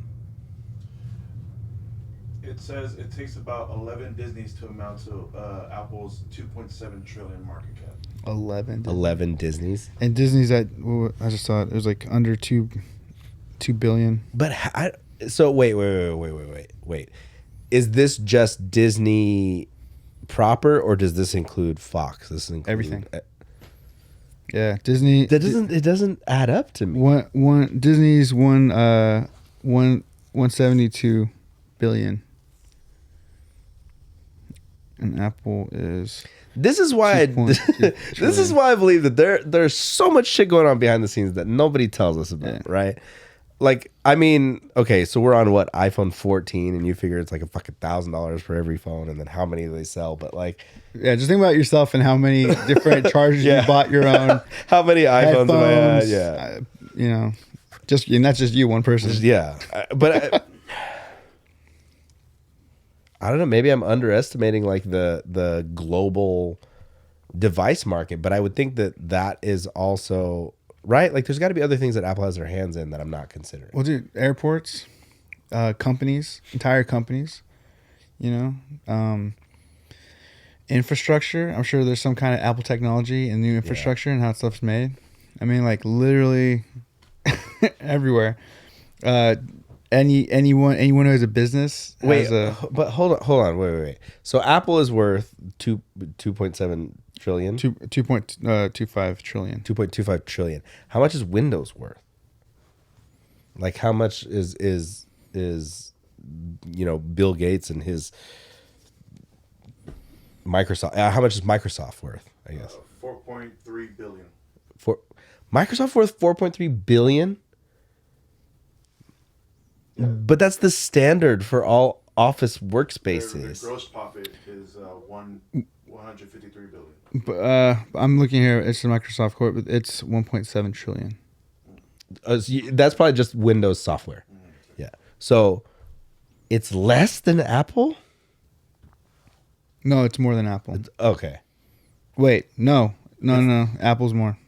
It says it takes about 11 Disneys to amount to Apple's 2.7 trillion market cap. 11. 11 Disneys. And Disney's at, well, I just saw it was like under 2 billion. But so wait. Is this just Disney proper, or does this include Fox? This include Everything. Yeah, Disney. It doesn't add up to me. One Disney's 172 billion. And Apple is... This is why this is why I believe that there's so much shit going on behind the scenes that nobody tells us about, right? Like, I mean, okay, so we're on what, iPhone 14, and you figure it's like a fucking $1,000 for every phone, and then how many do they sell? But like, yeah, just think about yourself and how many different chargers you bought your own. How many iPhones have I had? headphones, Yeah, you know, and that's just you, one person. yeah, but I don't know. Maybe I'm underestimating like the global device market, but I would think that is also right. Like, there's got to be other things that Apple has their hands in that I'm not considering. Well, dude, airports, companies, entire companies, you know, infrastructure. I'm sure there's some kind of Apple technology and new infrastructure and how stuff's made. I mean, like literally everywhere. Anyone who has a business but hold on, wait. So Apple is worth 2.7 trillion, 2.25 trillion. 2.25 trillion. How much is Windows worth? Like, how much is Bill Gates and his Microsoft? How much is Microsoft worth? I guess 4.3 billion. For Microsoft worth 4.3 billion. But that's the standard for all office workspaces. Their gross profit is 153 billion. But I'm looking here. It's the Microsoft Corp, but it's 1.7 trillion. That's probably just Windows software. Yeah. So it's less than Apple? No, it's more than Apple. Okay. Wait, no. Apple's more.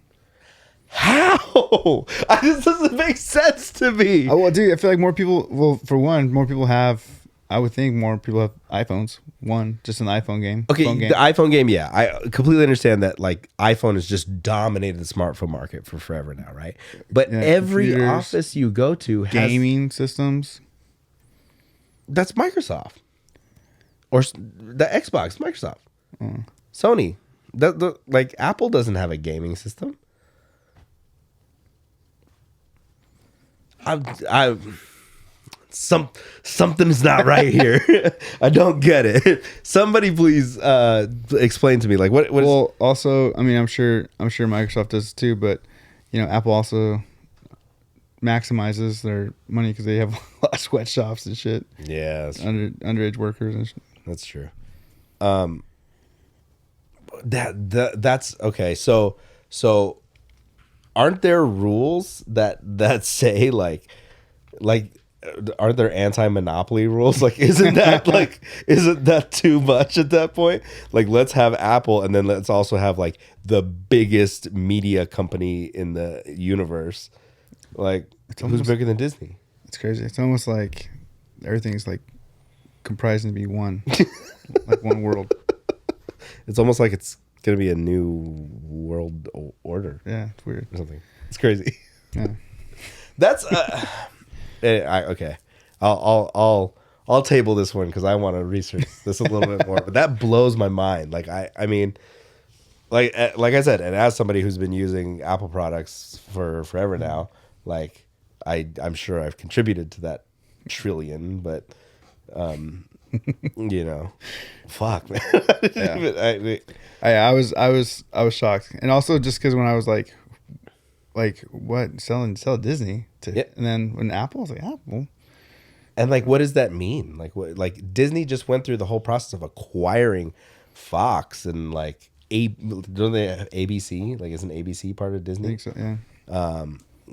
How? This doesn't make sense to me. Oh, well, dude, I feel like more people. Well, for one, more people have. I would think more people have iPhones. One, just an iPhone game. Okay, phone game. the iPhone game, yeah. I completely understand that. Like, iPhone has just dominated the smartphone market for forever now, right? But every office you go to has gaming systems. That's Microsoft, or the Xbox, Microsoft, Sony. Like, Apple doesn't have a gaming system. Something's not right here. I don't get it. Somebody please explain to me, like, what is... Well, also, I mean, I'm sure Microsoft does too, but Apple also maximizes their money because they have a lot of sweatshops and shit. Yeah, underage workers and shit. That's true. That's okay. So aren't there rules that say like aren't there anti-monopoly rules? Like, isn't that too much at that point? Like, let's have Apple, and then let's also have like the biggest media company in the universe. Like, who's bigger than Disney? It's crazy. It's almost like everything's like comprising to be one, like one world. It's almost like it's gonna be a new world order. Yeah, it's weird or something. It's crazy. Yeah, that's okay. I'll table this one because I want to research this a little bit more. But that blows my mind. Like, I mean, like I said, and as somebody who's been using Apple products for forever now, like I'm sure I've contributed to that trillion, but fuck, man. Yeah. I was shocked, and also just because when I was like what sell Disney to, and then when Apple, I was like, Apple, and like, what does that mean? Like, what, like Disney just went through the whole process of acquiring Fox and like don't they have ABC? Like, isn't ABC part of Disney? I think so, yeah.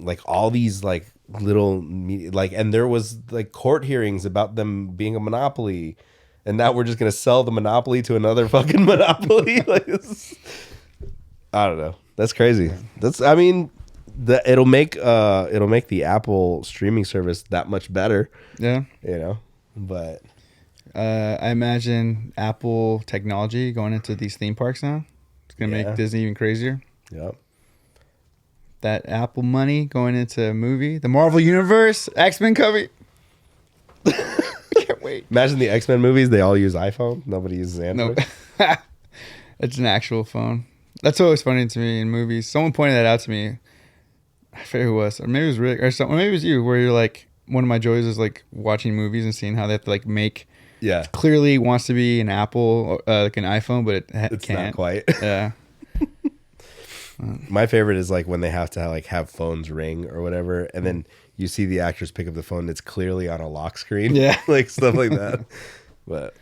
like all these like little like, and there was like court hearings about them being a monopoly, and now we're just gonna sell the monopoly to another fucking monopoly. Like, I don't know. That's crazy. That's, I mean, it'll make the Apple streaming service that much better. Yeah. You know, but I imagine Apple technology going into these theme parks now. It's gonna make Disney even crazier. Yep. That Apple money going into a movie, the Marvel Universe, X-Men coming. I can't wait. Imagine the X-Men movies. They all use iPhone. Nobody uses Android. No, it's an actual phone. That's always funny to me in movies. Someone pointed that out to me. I forget who it was, or maybe it was Rick, or maybe it was you, where you're like, one of my joys is like watching movies and seeing how they have to like make. Yeah. Clearly wants to be an Apple, like an iPhone, but It's can't. not quite. Yeah. My favorite is like when they have to like have phones ring or whatever, and then you see the actors pick up the phone. It's clearly on a lock screen. Yeah. Like stuff like that. But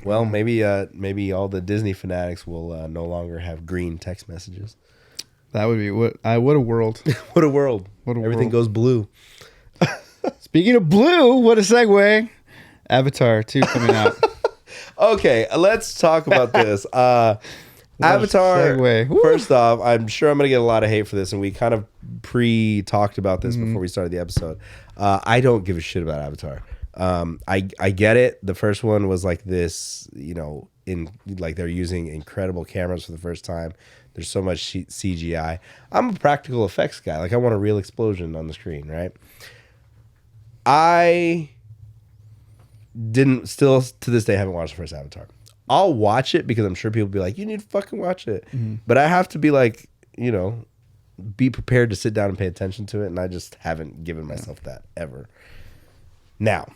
well, maybe all the Disney fanatics will no longer have green text messages. That would be what a world. What a world. Everything world. goes blue. Speaking of blue, what a segue. Avatar 2 coming out. Okay, let's talk about this. Avatar. Segue. First off, I'm sure I'm going to get a lot of hate for this, and we kind of pre-talked about this before we started the episode. I don't give a shit about Avatar. I get it. The first one was like this, you know, in like they're using incredible cameras for the first time. There's so much CGI. I'm a practical effects guy. Like I want a real explosion on the screen, right? I still to this day haven't watched the first Avatar. I'll watch it because I'm sure people will be like, you need to fucking watch it. But I have to be like, you know, be prepared to sit down and pay attention to it. And I just haven't given myself that ever. Now,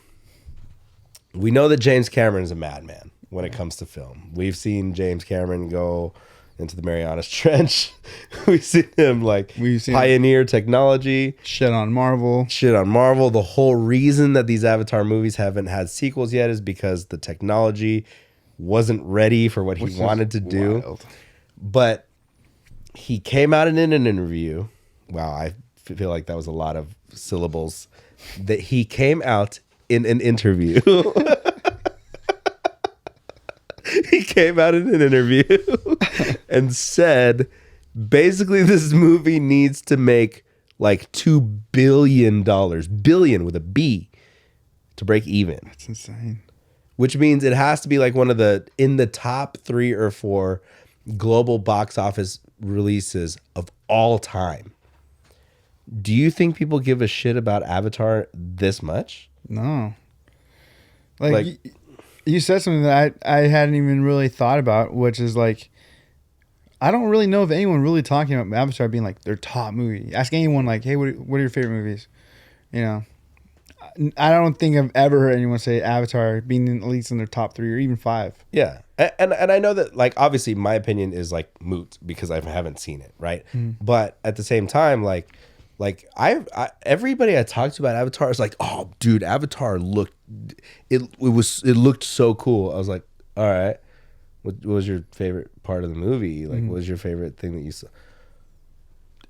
we know that James Cameron is a madman when it comes to film. We've seen James Cameron go into the Marianas Trench. We've seen him like pioneer technology. Shit on Marvel. The whole reason that these Avatar movies haven't had sequels yet is because the technology wasn't ready for what he wanted to do. Wild. But he came out in an interview. Wow, I feel like that was a lot of syllables. That he came out in an interview. He came out in an interview and said, basically, this movie needs to make like $2 billion, billion with a B, to break even. That's insane. Which means it has to be like one of in the top 3 or 4 global box office releases of all time. Do you think people give a shit about Avatar this much? No. Like you said something that I hadn't even really thought about, which is like, I don't really know of anyone really talking about Avatar being like their top movie. Ask anyone like, hey, what are your favorite movies? You know, I don't think I've ever heard anyone say Avatar being at least in their top 3 or even 5. Yeah. And I know that, like, obviously my opinion is like moot because I haven't seen it, right? But at the same time, like everybody I talked to about Avatar is like, oh, dude, Avatar looked so cool. I was like, all right, what was your favorite part of the movie? Like, what was your favorite thing that you saw?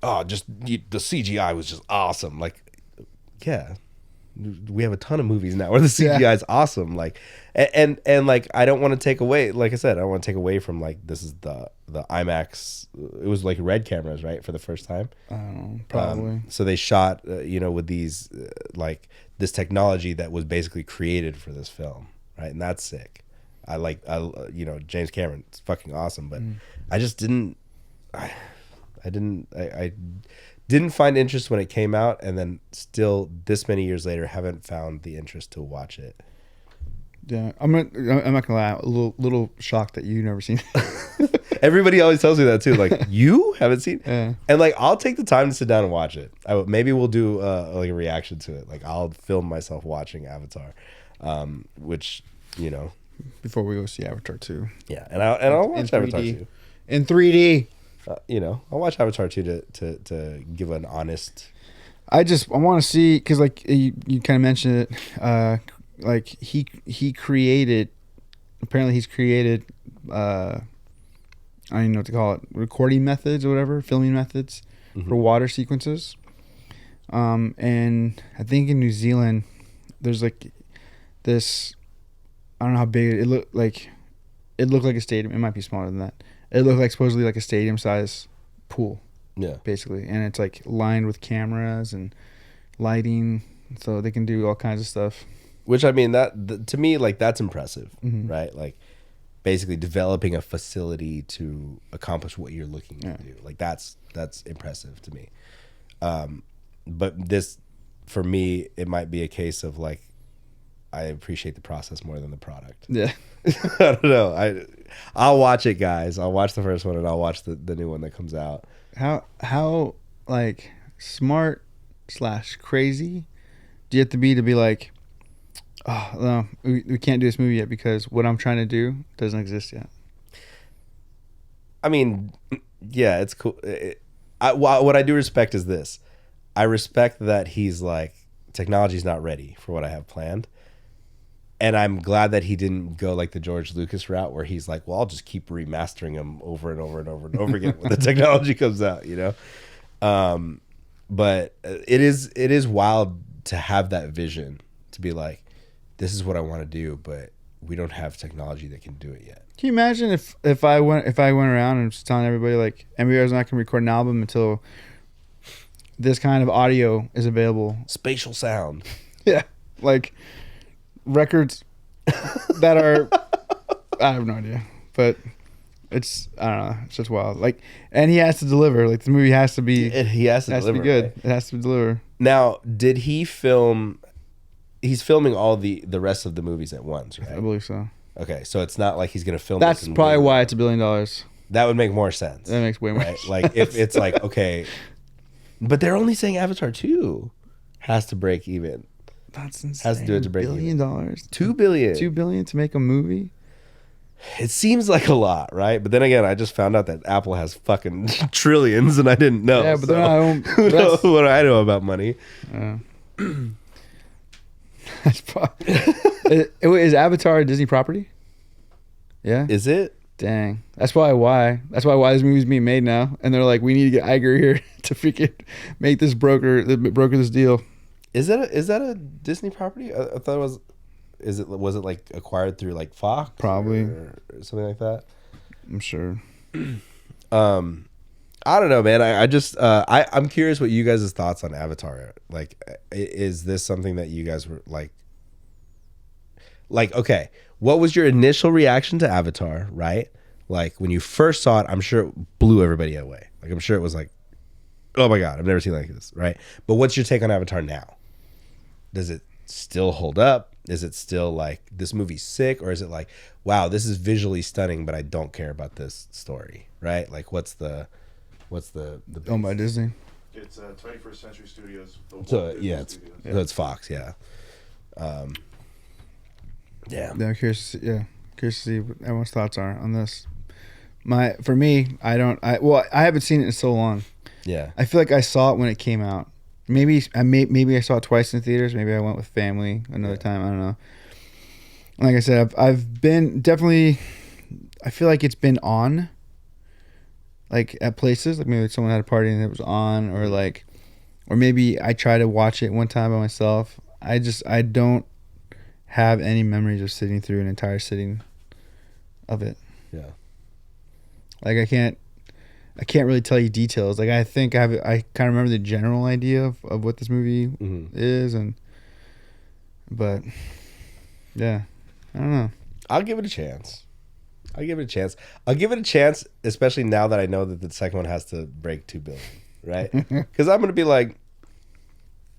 Oh, the CGI was just awesome. Like, yeah, we have a ton of movies now where the CGI is awesome. Like, and like, I don't want to take away, like I said, I don't want to take away from like, this is the IMAX. It was like red cameras, right? For the first time. Probably. So they shot, with these, like this technology that was basically created for this film. Right. And that's sick. James Cameron, it's fucking awesome, but I just didn't, I didn't find interest when it came out, and then still this many years later haven't found the interest to watch it. Yeah, I'm not gonna lie. A little shocked that you've never seen it. Everybody always tells me that too. Like, you haven't seen it? Yeah. And like, I'll take the time to sit down and watch it. Maybe we'll do like a reaction to it. Like, I'll film myself watching Avatar, which, before we go see Avatar 2. Yeah, and I'll watch Avatar 2 in 3D. I'll watch Avatar 2 to give an honest. I want to see, because like you kind of mentioned it. Like he created. Apparently, he's created. I don't even know what to call it. Recording methods or whatever, filming methods for water sequences. And I think in New Zealand, there's like this. I don't know how big it looked like. It looked like a stadium. It might be smaller than that. It looked like supposedly like a stadium size pool. Yeah. Basically, and it's like lined with cameras and lighting, so they can do all kinds of stuff. Which, I mean, to me, like, that's impressive, Mhm. right? Like, basically developing a facility to accomplish what you're looking to do. Like, that's impressive to me. But this, for me, it might be a case of, like, I appreciate the process more than the product. Yeah. I don't know. I'll watch it, guys. I'll watch the first one, and I'll watch the new one that comes out. How like smart / crazy do you have to be like, oh no, we can't do this movie yet because what I'm trying to do doesn't exist yet? I mean, yeah, it's cool. What I do respect is this. I respect that he's like, technology's not ready for what I have planned. And I'm glad that he didn't go like the George Lucas route where he's like, well, I'll just keep remastering them over and over and over and over again when the technology comes out, you know? But it is wild to have that vision, to be like, this is what I want to do, but we don't have technology that can do it yet. Can you imagine if I went around and just telling everybody like NPR's not gonna record an album until this kind of audio is available? Spatial sound. Yeah, like records that are I have no idea, but it's I don't know, it's just wild. Like, and he has to deliver. Like the movie has to be He has to deliver, be good. right? It has to deliver. Now, did he film? He's filming all the rest of the movies at once, I right? believe so. Okay, so it's not like he's gonna film. That's this in probably one- why it's $1 billion. That would make more sense. That makes way more right? sense. Like if it's like, okay, but they're only saying Avatar 2 has to break even. That's insane. Has to do it to break $1 even. billion. $2 billion. $2 billion to make a movie. It seems like a lot, right? But then again, I just found out that Apple has fucking trillions, and I didn't know. Yeah, but they're not. Who knows what do I know about money? That's probably, is Avatar a Disney property? Yeah. Is it? Dang. That's probably why. That's why this movie's being made now. And they're like, we need to get Iger here to freaking make this broker this deal. Is that a Disney property? I thought it was. Was it like acquired through like Fox? Probably. Or something like that. I'm sure. I don't know, man. I just I'm curious what you guys' thoughts on Avatar. Like, is this something that you guys were like, okay, what was your initial reaction to Avatar, right? Like when you first saw it, I'm sure it blew everybody away. Like I'm sure it was like, oh my God, I've never seen like this, right? But what's your take on Avatar now? Does it still hold up? Is it still like, this movie's sick? Or is it like, wow, this is visually stunning, but I don't care about this story, right? Like what's the Owned by Disney. It's 21st Century Studios. So yeah, it's Fox, yeah. Yeah. Yeah, I'm curious to see what everyone's thoughts are on this. For me, I haven't seen it in so long. Yeah. I feel like I saw it when it came out. Maybe I saw it twice in theaters. Maybe I went with family another time. I don't know. Like I said, I've been definitely. I feel like it's been on. Like at places, like maybe someone had a party and it was on, or maybe I tried to watch it one time by myself. I don't have any memories of sitting through an entire sitting of it. Yeah. Like I can't really tell you details. Like I think I kind of remember the general idea of what this movie is, but yeah, I don't know. I'll give it a chance. I'll give it a chance, especially now that I know that the second one has to break 2 billion, right? Because I'm gonna be like,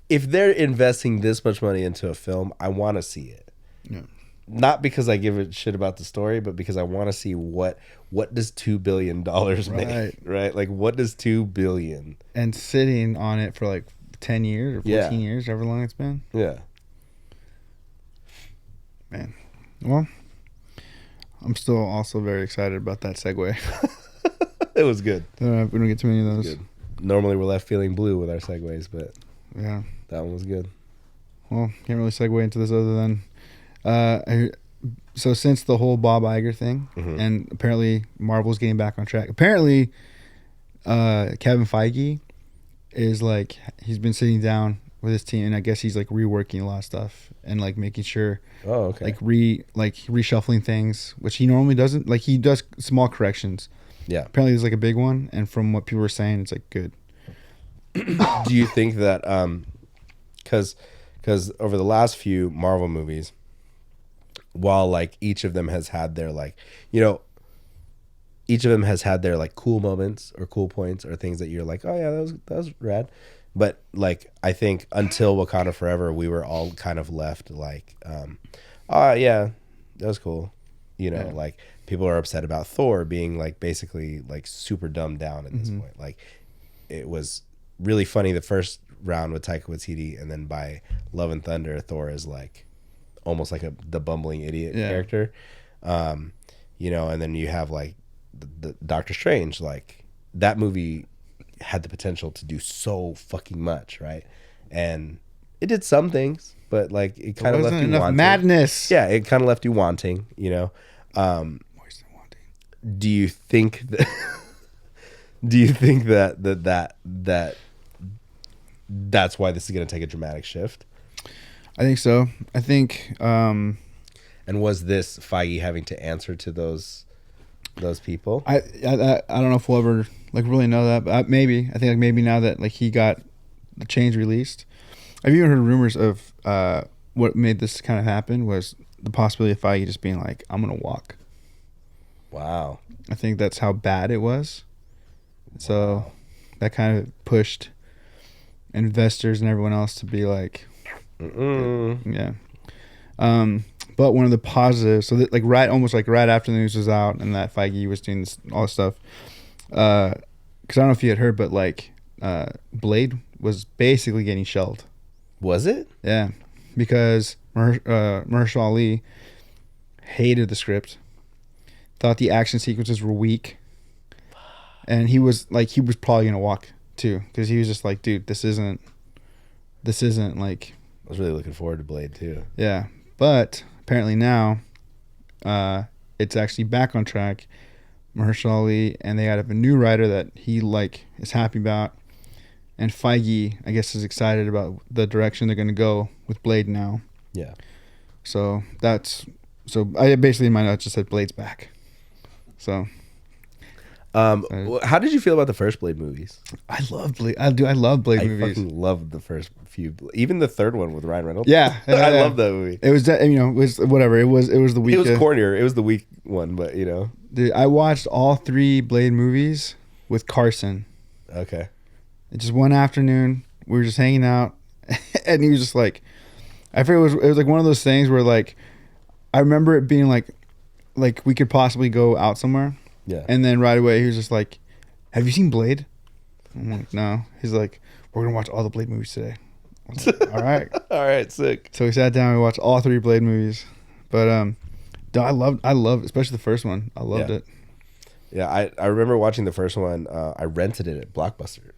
if they're investing this much money into a film, I want to see it. Yeah. Not because I give a shit about the story, but because I want to see what does $2 billion make, right? Like what does 2 billion? And sitting on it for like 10 years or 14 years, however long it's been. Yeah. Man, well, I'm still also very excited about that segue. It was good. We don't get too many of those. Good. Normally we're left feeling blue with our segues, but Yeah. that one was good. Well, can't really segue into this other than, so since the whole Bob Iger thing, and apparently Marvel's getting back on track. Apparently, Kevin Feige is like he's been sitting down with his team, and I guess he's like reworking a lot of stuff and like making sure like reshuffling things, which he normally doesn't. Like he does small corrections. Yeah. Apparently there's like a big one, and from what people were saying, it's like good. Do you think that because over the last few Marvel movies, while like each of them has had their like, you know, each of them has had their like cool moments or cool points or things that you're like, oh yeah, that was rad. But like I think until Wakanda Forever, we were all kind of left like, oh yeah, that was cool. You know, like people are upset about Thor being like basically like super dumbed down at this point. Like it was really funny the first round with Taika Waititi, and then by Love and Thunder, Thor is like almost like the bumbling idiot character. You know, and then you have like the Doctor Strange, like that movie had the potential to do so fucking much, right? And it did some things, but like it kind of left you wanting. Madness. Yeah, it kind of left you wanting, you know. Moist and wanting. Do you think that that's why this is going to take a dramatic shift? I think so. I think And was this Feige having to answer to those people? I don't know if we'll ever like really know that, but maybe. I think like maybe now that like he got the change released. I've even heard rumors of what made this kind of happen was the possibility of Feige just being like, I'm gonna walk. Wow. I think that's how bad it was. So that kind of pushed investors and everyone else to be like, yeah. But one of the positives, so that like almost right after the news was out and that Feige was doing all this stuff, because I don't know if you had heard, but like Blade was basically getting shelved. Was it? Yeah, because Mahershala Ali hated the script, thought the action sequences were weak, and he was probably gonna walk too, because he was just like, dude, this isn't like. I was really looking forward to Blade too. Yeah, but apparently now, it's actually back on track. Mahershala Ali, and they have a new writer that he like is happy about, and Feige, I guess, is excited about the direction they're going to go with Blade now. Yeah. So I basically in my notes just said Blade's back. So. How did you feel about the first Blade movies? I love Blade. I love Blade movies. I fucking loved the first few. Even the third one with Ryan Reynolds. Yeah, I love that movie. It was it was whatever. It was the weak. It was cornier. It was the weak one, but you know. Dude, I watched all 3 Blade movies with Carson. Okay. Just one afternoon, we were just hanging out, and he was just like, I forget it was like one of those things where like, I remember it being like we could possibly go out somewhere. Yeah. And then right away he was just like, have you seen Blade? I'm like, no. He's like, we're gonna watch all the Blade movies today. I was like, all right. All right, sick. So we sat down and we watched all 3 Blade movies. But I loved especially the first one. I loved it. Yeah, I remember watching the first one. I rented it at Blockbuster.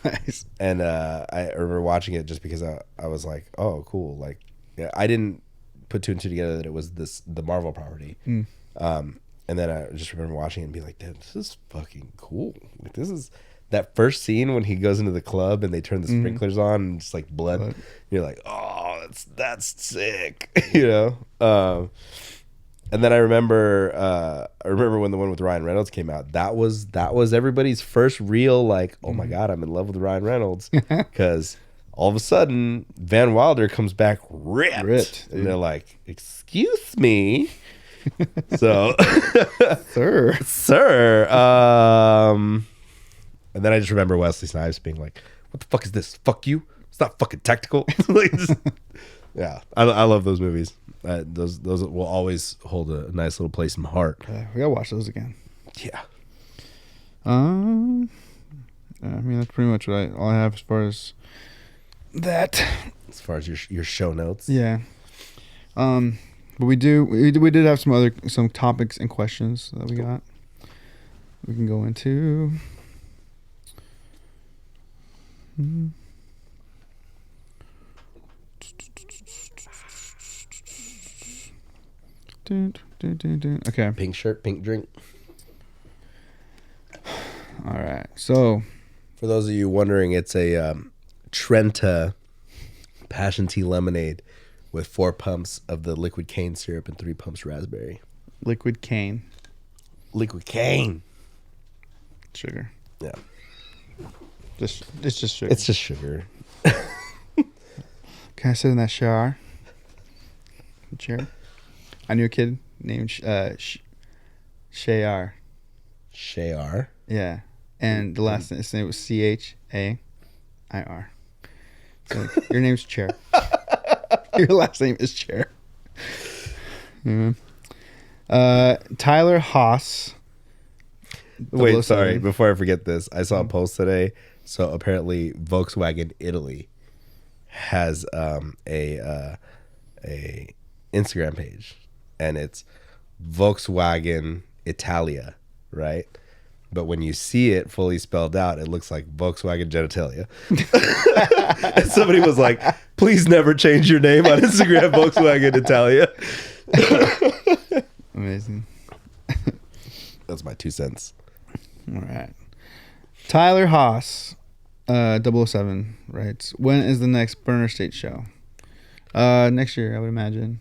Nice. And I remember watching it just because I was like, oh, cool. Like, yeah, I didn't put 2 and 2 together that it was the Marvel property. And then I just remember watching it and be like, damn, this is fucking cool. Like, this is that first scene when he goes into the club and they turn the sprinklers on and just like blood. You're like, oh, that's sick, you know. And then I remember when the one with Ryan Reynolds came out. That was everybody's first real like, oh my god, I'm in love with Ryan Reynolds, because all of a sudden Van Wilder comes back ripped and they're like, excuse me. So, sir. And then I just remember Wesley Snipes being like, "What the fuck is this? Fuck you! It's not fucking tactical." Like, yeah, I love those movies. Those will always hold a nice little place in my heart. We gotta watch those again. Yeah. I mean, that's pretty much all I have as far as that. As far as your show notes. Yeah. But we did have some topics and questions that we got. We can go into. Okay. Pink shirt, pink drink. All right. So, For those of you wondering, it's a Trenta passion tea lemonade with 4 pumps of the liquid cane syrup and 3 pumps raspberry. Liquid cane. Liquid cane. Sugar. Yeah. It's just sugar. It's just sugar. Can I sit in that shower? Chair. I knew a kid named Shayar. Shayar. Yeah. And the last his name was Chair. So your name's Chair. Your last name is Chair. Tyler Haas. Wait, sorry. Before I forget this, I saw a post today. So apparently Volkswagen Italy has a Instagram page, and it's Volkswagen Italia, right? But when you see it fully spelled out, it looks like Volkswagen Genitalia. And somebody was like, please never change your name on Instagram, Volkswagen Italia. Amazing. That's my 2 cents. All right. Tyler Haas, 007, writes, when is the next Burner State show? Next year, I would imagine.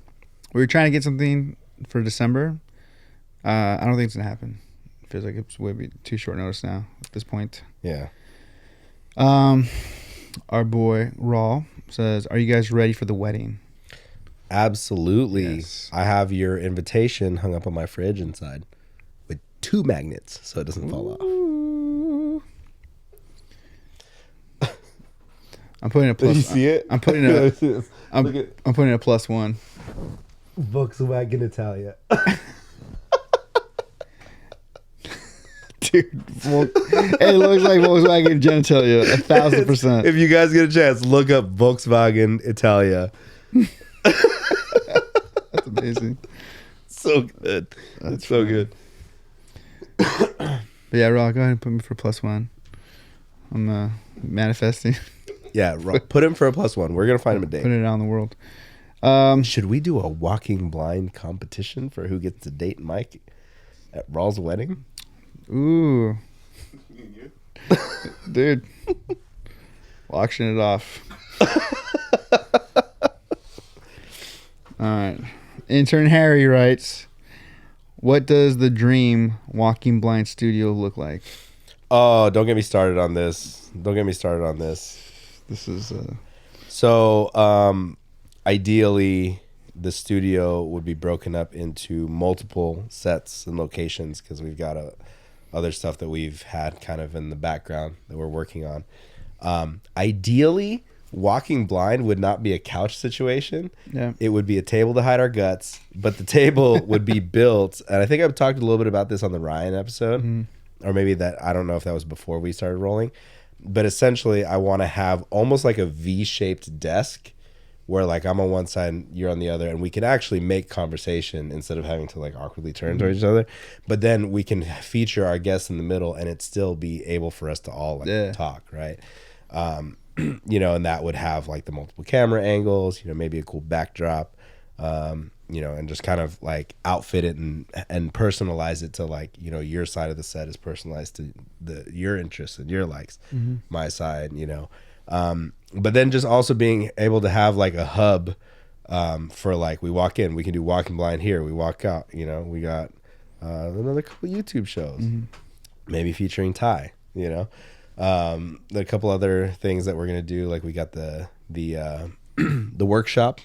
We were trying to get something for December. I don't think it's going to happen. It feels like it's way too short notice now at this point. Yeah. Our boy, Raw, says, are you guys ready for the wedding? Absolutely. Yes. I have your invitation hung up on my fridge inside with 2 magnets so it doesn't fall off. I'm putting a plus. Did you see it? I'm putting a. I'm putting a +1. Volkswagen Italia. Dude, it looks like Volkswagen Genitalia, 1,000%. If you guys get a chance, look up Volkswagen Italia. That's amazing. So good. That's so good. But yeah, Raw, go ahead and put me for +1. I'm manifesting. Yeah, put him for a +1. We're gonna find him a date. Put it out in the world. Should we do a walking blind competition for who gets to date Mike at Raw's wedding? Ooh, dude, we'll auction it off. All right. Intern Harry writes, what does the dream walking blind studio look like? Oh, don't get me started on this. This is So, ideally, the studio would be broken up into multiple sets and locations because we've got other stuff that we've had kind of in the background that we're working on. Ideally, walking blind would not be a couch situation. Yeah. It would be a table to hide our guts, but the table would be built. And I think I've talked a little bit about this on the Ryan episode, or maybe that, I don't know if that was before we started rolling. But essentially, I want to have almost like a V-shaped desk where like I'm on one side and you're on the other, and we can actually make conversation instead of having to like awkwardly turn towards each other. But then we can feature our guests in the middle and it still be able for us to all like talk, right? You know, and that would have like the multiple camera angles, you know, maybe a cool backdrop, you know, and just kind of like outfit it and personalize it to like, you know, your side of the set is personalized to your interests and your likes, my side, you know. But then just also being able to have like a hub for like, we walk in, we can do walking blind here, we walk out, you know, we got another couple YouTube shows, maybe featuring Ty, you know. There are a couple other things that we're gonna do, like we got the the workshop,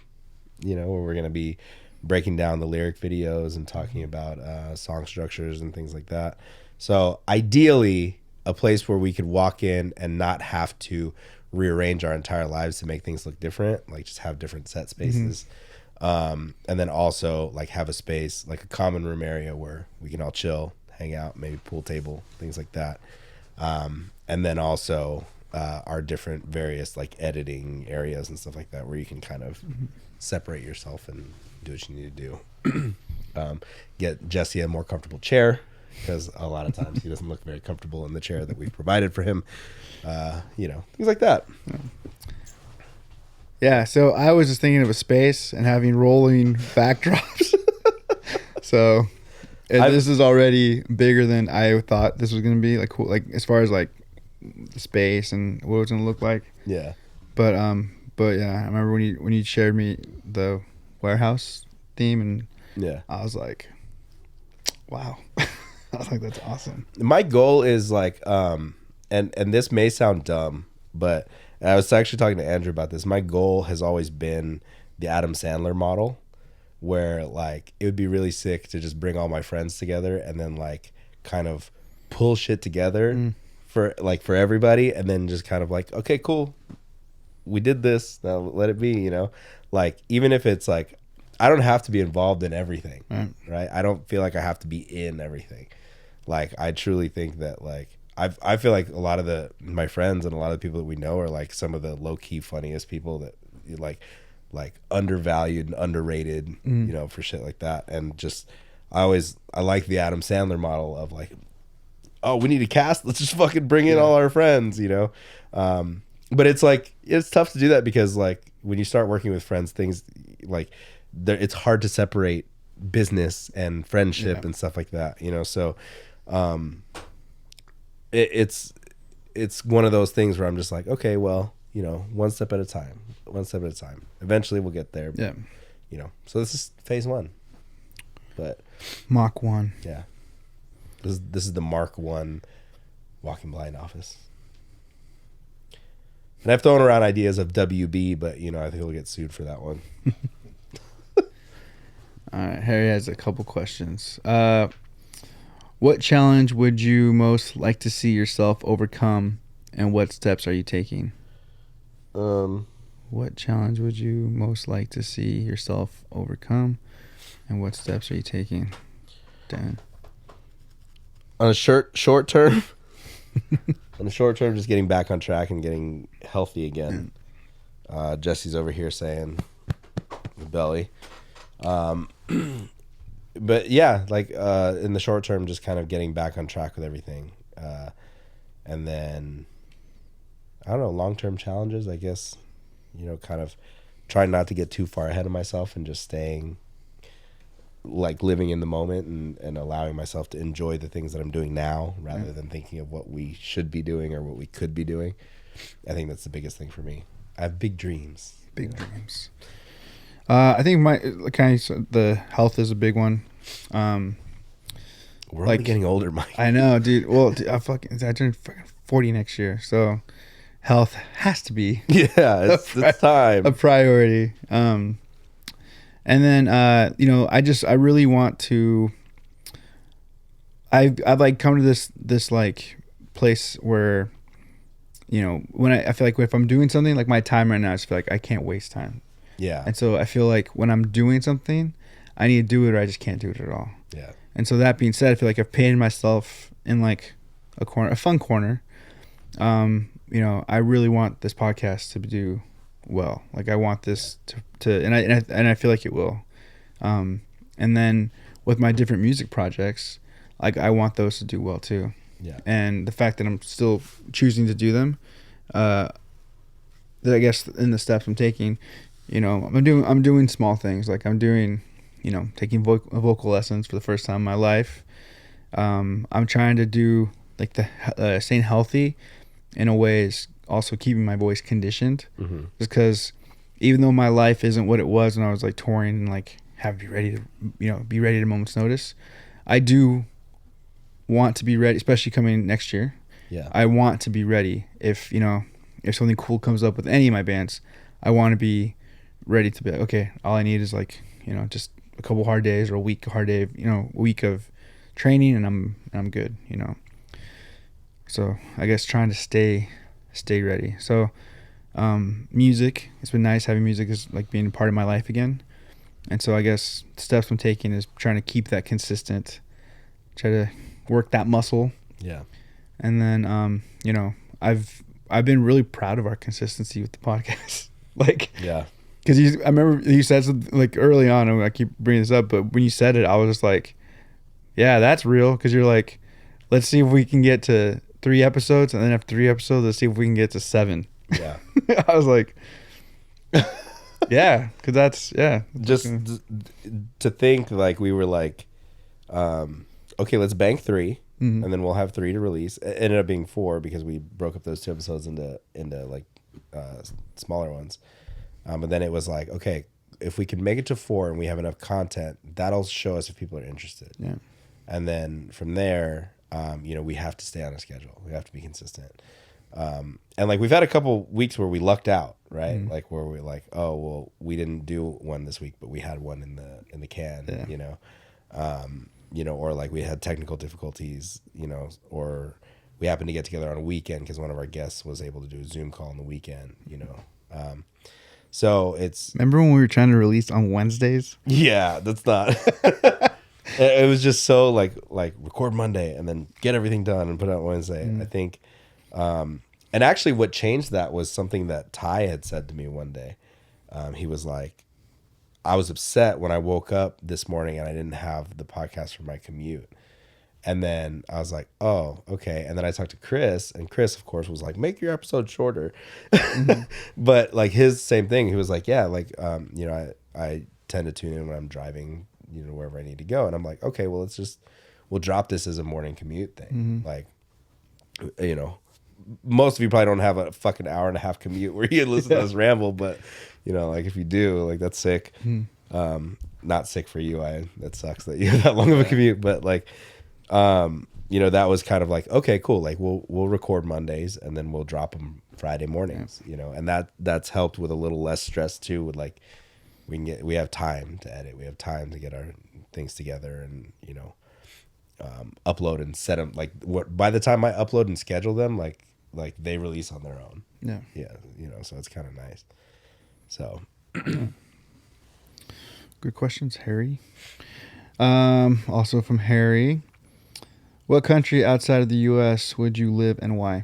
you know, where we're gonna be breaking down the lyric videos and talking about song structures and things like that. So ideally, a place where we could walk in and not have to rearrange our entire lives to make things look different, like just have different set spaces. And then also like have a space, like a common room area where we can all chill, hang out, maybe pool table, things like that. And then also our different various like editing areas and stuff like that where you can kind of separate yourself and do what you need to do. Get Jesse a more comfortable chair, because a lot of times he doesn't look very comfortable in the chair that we've provided for him. You know, things like that. Yeah, so I was just thinking of a space and having rolling backdrops. So this is already bigger than I thought this was going to be. Like, cool, like as far as like the space and what it was gonna look like. Yeah. But yeah, I remember when you shared me the warehouse theme, and Yeah. I was like, wow. I was like, that's awesome. My goal is like, and this may sound dumb, but I was actually talking to Andrew about this. My goal has always been the Adam Sandler model, where like it would be really sick to just bring all my friends together and then like kind of pull shit together for everybody, and then just kind of like, okay, cool, we did this, now let it be, you know? Like, even if it's like, I don't have to be involved in everything, right? I don't feel like I have to be in everything. Like, I truly think that like I feel like a lot of my friends and a lot of the people that we know are like some of the low key funniest people that like undervalued and underrated, you know, for shit like that. And just I like the Adam Sandler model of like, oh, we need a cast, let's just fucking bring in all our friends, you know. But it's like, it's tough to do that because like when you start working with friends, things like it's hard to separate business and friendship and stuff like that, you know. So it's one of those things where I'm just like, okay, well, you know, one step at a time. Eventually we'll get there. Yeah. You know, so this is phase 1. But Mach 1. yeah. This is the Mark 1 Walking Blind office. And I've thrown around ideas of WB, but you know, I think we'll get sued for that one. All right, Harry has a couple questions. What challenge would you most like to see yourself overcome, and what steps are you taking? What challenge would you most like to see yourself overcome, and what steps are you taking? Dan. On a short term, just getting back on track and getting healthy again. Jesse's over here saying the belly. But yeah, like in the short term, just kind of getting back on track with everything. And then, I don't know, long-term challenges, I guess, you know, kind of trying not to get too far ahead of myself and just staying, like living in the moment and allowing myself to enjoy the things that I'm doing now rather than thinking of what we should be doing or what we could be doing. I think that's the biggest thing for me. I have big dreams. Big dreams. I think the health is a big one. We're only getting older, Mike. I know, dude. Well, dude, I turn fucking 40 next year, so health has to be it's time, a priority. And then you know, I really want to. I've like come to this like place where, you know, when I feel like if I'm doing something, like my time right now, I just feel like I can't waste time. Yeah. And so I feel like when I'm doing something, I need to do it or I just can't do it at all. Yeah. And so that being said, I feel like I've painted myself in like a fun corner. You know, I really want this podcast to do well. Like I want this to and I feel like it will. And then with my different music projects, like I want those to do well too. Yeah. And the fact that I'm still choosing to do them, that I guess in the steps I'm taking, you know, I'm doing small things. Like I'm doing, you know, taking vocal lessons for the first time in my life. I'm trying to do like the staying healthy in a way is also keeping my voice conditioned. Mm-hmm. Just because even though my life isn't what it was when I was like touring and like have to be ready to, you know, be ready at a moment's notice, I do want to be ready, especially coming next year. Yeah. I want to be ready if, you know, if something cool comes up with any of my bands, I want to be ready to be like, okay, all I need is like, you know, just a couple hard days or a week of training and I'm good, you know. So I guess trying to stay ready. So music, it's been nice having music is like being a part of my life again. And so I guess steps I'm taking is trying to keep that consistent, try to work that muscle. Yeah. And then you know, I've been really proud of our consistency with the podcast. Like, yeah. Because I remember you said something like early on, and I keep bringing this up, but when you said it, I was just like, yeah, that's real. Because you're like, let's see if we can get to 3 episodes, and then after 3 episodes, let's see if we can get to 7. Yeah. I was like, yeah, because that's, yeah. Just to think like we were like, okay, let's bank 3. and then we'll have 3 to release. It ended up being 4 because we broke up those 2 episodes into like smaller ones. But then it was like, okay, if we can make it to 4 and we have enough content, that'll show us if people are interested. Yeah. And then from there, we have to stay on a schedule. We have to be consistent. And like we've had a couple weeks where we lucked out, right? Like where we're like, oh well, we didn't do one this week, but we had one in the can, or like we had technical difficulties, or we happened to get together on a weekend because one of our guests was able to do a Zoom call on the weekend, So it's remember when we were trying to release on Wednesdays? Yeah, that's not. It was just so like record Monday and then get everything done and put it out Wednesday. I think, and actually, what changed that was something that Ty had said to me one day. He was like, "I was upset when I woke up this morning and I didn't have the podcast for my commute." And then I was like, oh, okay. And then I talked to Chris, and Chris, of course, was like, make your episode shorter. But like his same thing. He was like, yeah, like, I tend to tune in when I'm driving, wherever I need to go. And I'm like, okay, well, we'll drop this as a morning commute thing. Like, most of you probably don't have a fucking hour and a half commute where you listen to us ramble. But, like if you do, like that's sick. Not sick for you. That sucks that you have that long of a commute. But like, that was kind of like, okay, cool. Like we'll record Mondays and then we'll drop them Friday mornings, and that's helped with a little less stress too. With like, we have time to edit. We have time to get our things together and, upload and set them. Like by the time I upload and schedule them, like they release on their own. Yeah. Yeah. So it's kind of nice. So. Good questions, Harry. Also from Harry. What country outside of the U.S. would you live and why?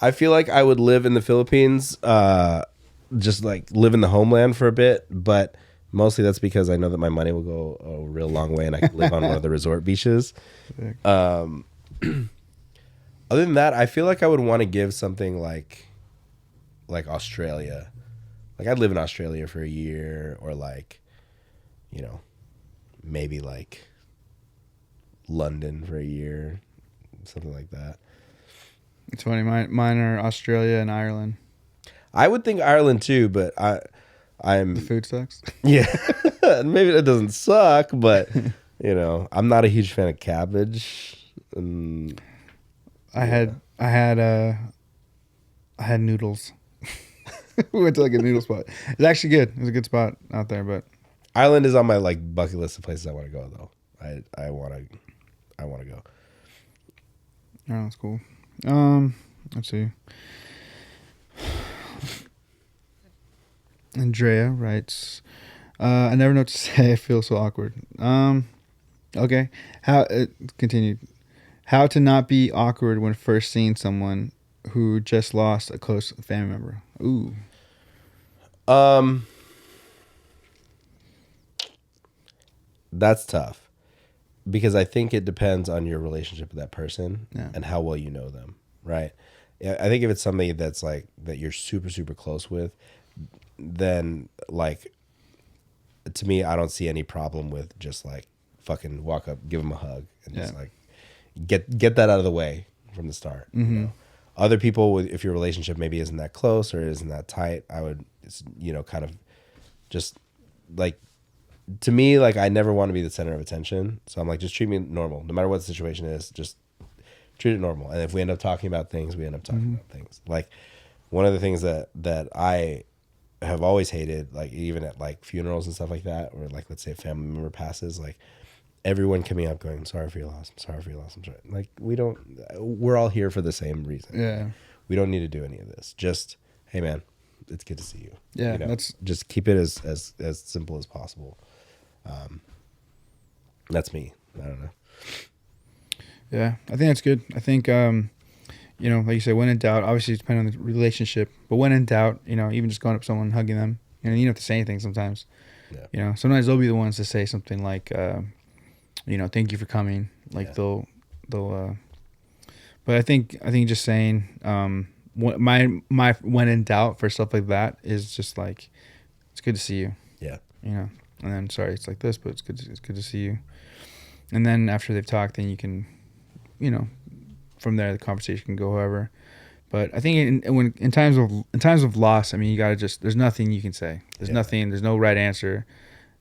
I feel like I would live in the Philippines, just like live in the homeland for a bit, but mostly that's because I know that my money will go a real long way and I could live on one of the resort beaches. Other than that, I feel like I would want to give something like Australia. Like I'd live in Australia for a year, or like, maybe like London for a year, something like that. It's funny. Mine are Australia and Ireland. I would think Ireland too, but I'm the food sucks. Yeah, maybe it doesn't suck, but I'm not a huge fan of cabbage. And I had noodles. We went to like a noodle spot. It's actually good. It was a good spot out there, but Ireland is on my like bucket list of places I want to go though. I want to go. Oh, that's cool. Let's see. Andrea writes, I never know what to say. I feel so awkward. Okay. Continued. How to not be awkward when first seeing someone who just lost a close family member. Ooh. That's tough because I think it depends on your relationship with that person and how well you know them, right? I think if it's somebody that's like that you're super, super close with, then like to me, I don't see any problem with just like fucking walk up, give them a hug, and just like get that out of the way from the start. Other people, if your relationship maybe isn't that close or isn't that tight, I would, kind of just like, to me, like I never want to be the center of attention. So I'm like, just treat me normal. No matter what the situation is, just treat it normal. And if we end up talking about things, we end up talking about things. Like one of the things that I have always hated, like even at like funerals and stuff like that, or like let's say a family member passes, like everyone coming up going, I'm sorry for your loss. I'm sorry for your loss. I'm sorry. Like we're all here for the same reason. Yeah. We don't need to do any of this. Just, hey man, it's good to see you. Yeah. That's just keep it as simple as possible. That's me. I don't know. Yeah, I think that's good. I think, like you said, when in doubt, obviously it's depending on the relationship, but when in doubt, even just going up to someone, hugging them, you don't have to say anything sometimes. Yeah. Sometimes they'll be the ones to say something like, thank you for coming. Like they'll, but I think just saying, my when in doubt for stuff like that is just like, it's good to see you. Yeah. And then sorry, it's like this, but it's good to see you. And then after they've talked, then you can, from there the conversation can go however. But I think in times of loss, I mean, you gotta there's nothing you can say. There's nothing. There's no right answer.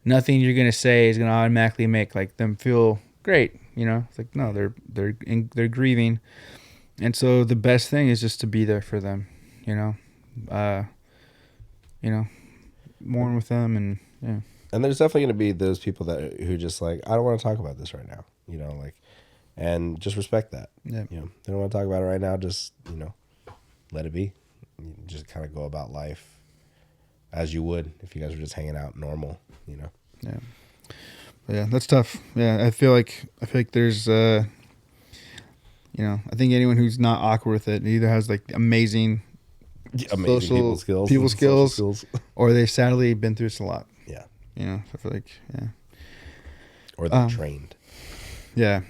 Nothing you're gonna say is gonna automatically make like them feel great. It's like no, they're grieving, and so the best thing is just to be there for them. Mourn with them, and yeah. And there's definitely going to be those people who just like, I don't want to talk about this right now, and just respect that. Yeah. They don't want to talk about it right now. Just, let it be. Just kind of go about life as you would if you guys were just hanging out normal, Yeah. But yeah, that's tough. Yeah. I feel like there's, I think anyone who's not awkward with it either has like amazing people skills, or they've sadly been through this a lot. Yeah. I feel like, yeah. Or they're trained. Yeah.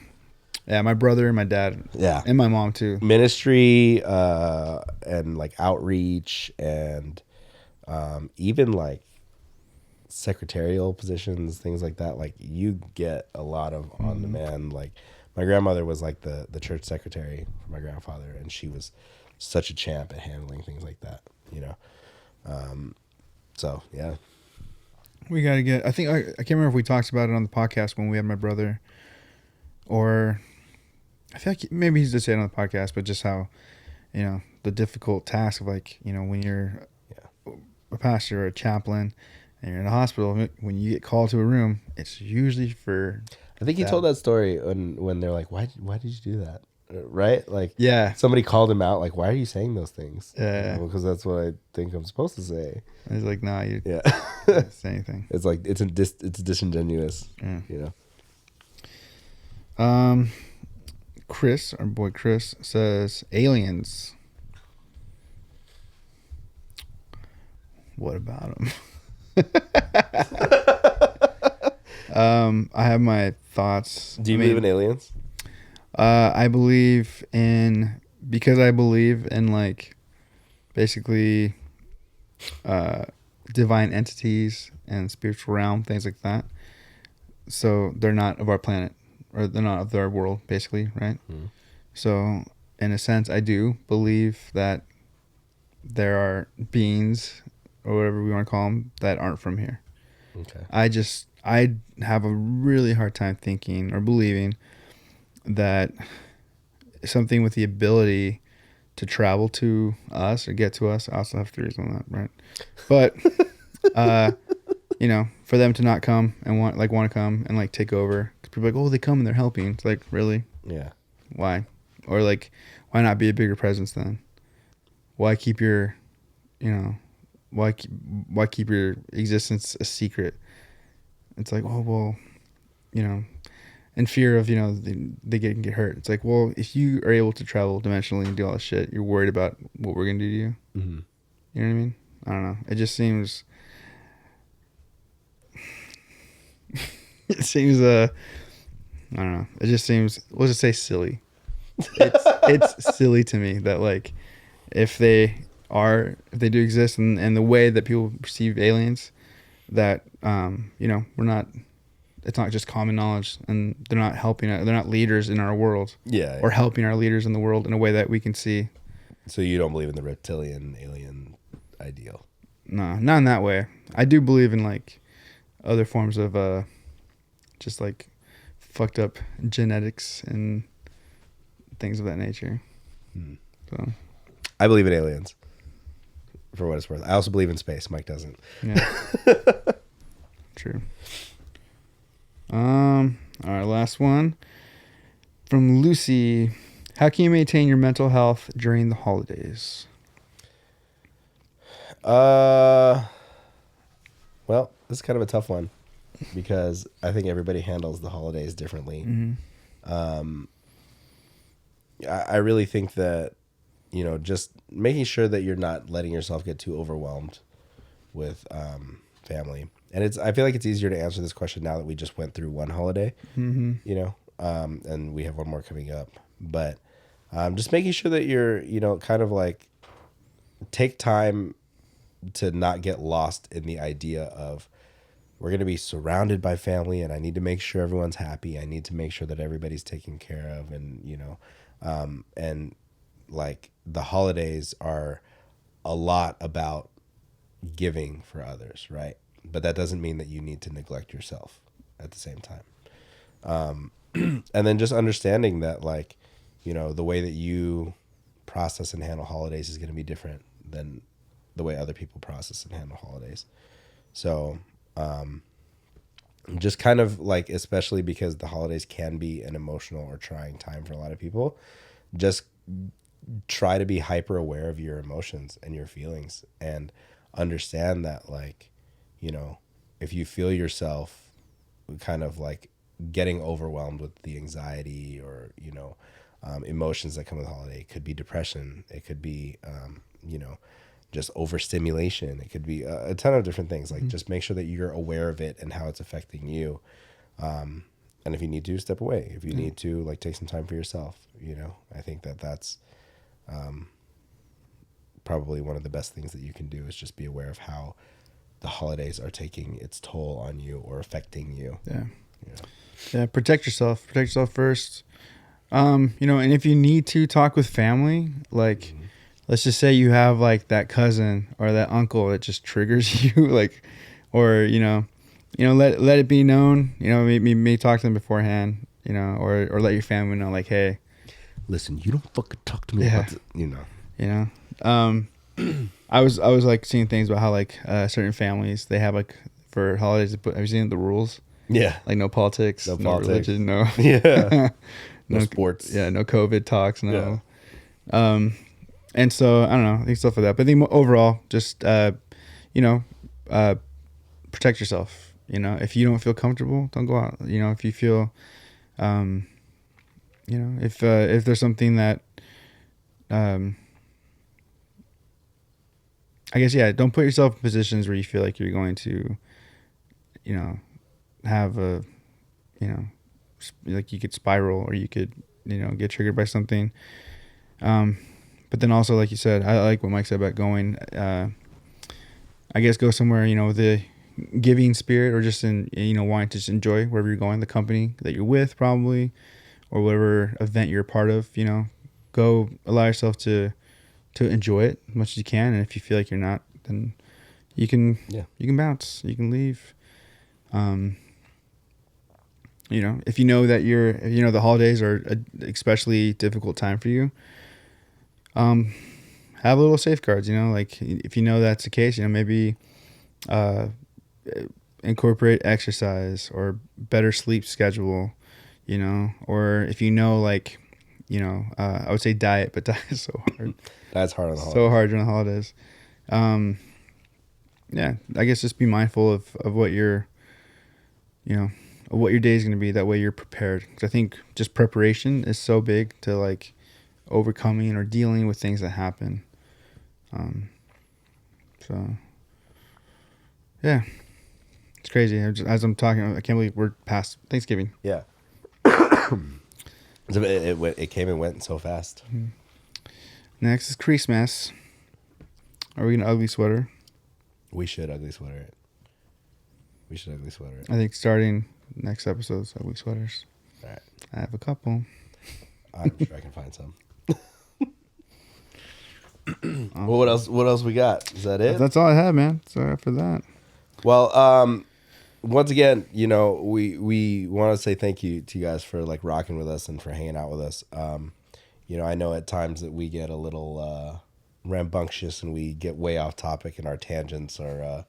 Yeah, my brother and my dad. Yeah. And my mom too. Ministry and like outreach and even like secretarial positions, things like that. Like you get a lot of on demand. Like my grandmother was like the church secretary for my grandfather, and she was such a champ at handling things like that, so yeah. We got to get, I think, I can't remember if we talked about it on the podcast when we had my brother, or I feel like maybe he's just saying on the podcast, but just how, the difficult task of like, when you're a pastor or a chaplain and you're in a hospital, when you get called to a room, it's usually for... I think he told that story when they're like, why did you do that? Right? Like, yeah, somebody called him out, like, why are you saying those things? Yeah. Because that's what I think I'm supposed to say. And he's like, nah, you Yeah. don't say anything. It's like, it's disingenuous, Chris, our boy Chris, says aliens. What about them? I have my thoughts. Do you believe in aliens? I believe in like basically divine entities and spiritual realm, things like that. So they're not of our planet, or they're not of our world, basically, right? Mm. So in a sense, I do believe that there are beings, or whatever we want to call them, that aren't from here. Okay. I have a really hard time thinking or believing that something with the ability to travel to us or get to us. I also have theories on that, right? But for them to not come and want to come and like take over, people are like, oh, they come and they're helping. It's like, really? Yeah. Why? Or like, why not be a bigger presence then? Why keep your why keep your existence a secret? It's like, oh well, in fear of they get hurt. It's like, well, if you are able to travel dimensionally and do all this shit, you're worried about what we're gonna do to you. Mm-hmm. You know what I mean? I don't know. It just seems. It seems I don't know. It just seems. Let's just say silly. It's silly to me that like if they do exist and the way that people perceive aliens, that we're not. It's not just common knowledge, and they're not helping. They're not leaders in our world. Yeah. Or helping our leaders in the world in a way that we can see. So you don't believe in the reptilian alien ideal? No, not in that way. I do believe in like other forms of just like fucked up genetics and things of that nature. So I believe in aliens, for what it's worth. I also believe in space. Mike doesn't. Yeah. True. All right, last one from Lucy. How can you maintain your mental health during the holidays? Well, this is kind of a tough one because I think everybody handles the holidays differently. Mm-hmm. I really think that, just making sure that you're not letting yourself get too overwhelmed with family. And I feel like it's easier to answer this question now that we just went through one holiday, mm-hmm. And we have one more coming up. But just making sure that you're, kind of like take time to not get lost in the idea of we're going to be surrounded by family, and I need to make sure everyone's happy. I need to make sure that everybody's taken care of. And, and like the holidays are a lot about giving for others, right? But that doesn't mean that you need to neglect yourself at the same time. And then just understanding that, like, the way that you process and handle holidays is going to be different than the way other people process and handle holidays. So, just kind of like, especially because the holidays can be an emotional or trying time for a lot of people, just try to be hyper aware of your emotions and your feelings, and understand that, like, if you feel yourself kind of like getting overwhelmed with the anxiety or, emotions that come with the holiday, it could be depression. It could be, just overstimulation. It could be a ton of different things. Like, just make sure that you're aware of it and how it's affecting you. And if you need to, step away. If you need to, like, take some time for yourself, I think that's probably one of the best things that you can do, is just be aware of how the holidays are taking its toll on you or affecting you. Yeah. Yeah. Protect yourself. Protect yourself first. And if you need to talk with family, like, let's just say you have like that cousin or that uncle that just triggers you, like, or, let it be known, maybe talk to them beforehand, or let your family know, like, hey, listen, you don't fucking talk to me about this, I was like seeing things about how like certain families, they have like for holidays, have you seen the rules? Yeah. Like no politics, no religion, no no sports. Yeah, no COVID talks, no. Yeah. And so I don't know, I think stuff like that. But I think overall, just protect yourself. If you don't feel comfortable, don't go out. If you feel, if there's something that, I guess, don't put yourself in positions where you feel like you're going to, have a, like you could spiral, or you could, get triggered by something. But then also, like you said, I like what Mike said about going, I guess go somewhere, with a giving spirit, or just in, wanting to just enjoy wherever you're going, the company that you're with probably, or whatever event you're a part of, go allow yourself to enjoy it as much as you can. And if you feel like you're not, then you can bounce, you can leave. If you know that the holidays are a especially difficult time for you, have a little safeguards, like if you know that's the case, maybe, incorporate exercise or better sleep schedule, or if like, I would say diet, but diet is so hard. That's hard on the holidays. So hard during the holidays. I guess just be mindful of what your day is going to be. That way you're prepared. 'Cause I think just preparation is so big to like overcoming or dealing with things that happen. It's crazy. As I'm talking, I can't believe we're past Thanksgiving. Yeah. It came and went so fast. Next is Christmas. Are we gonna ugly sweater? We should ugly sweater it. I think starting next episode's ugly sweaters. All right. I have a couple. I'm sure I can find some. Well, what else we got? Is that it? That's all I have, man. Sorry for that. Well, once again, we want to say thank you to you guys for like rocking with us and for hanging out with us. I know at times that we get a little rambunctious and we get way off topic and our tangents are a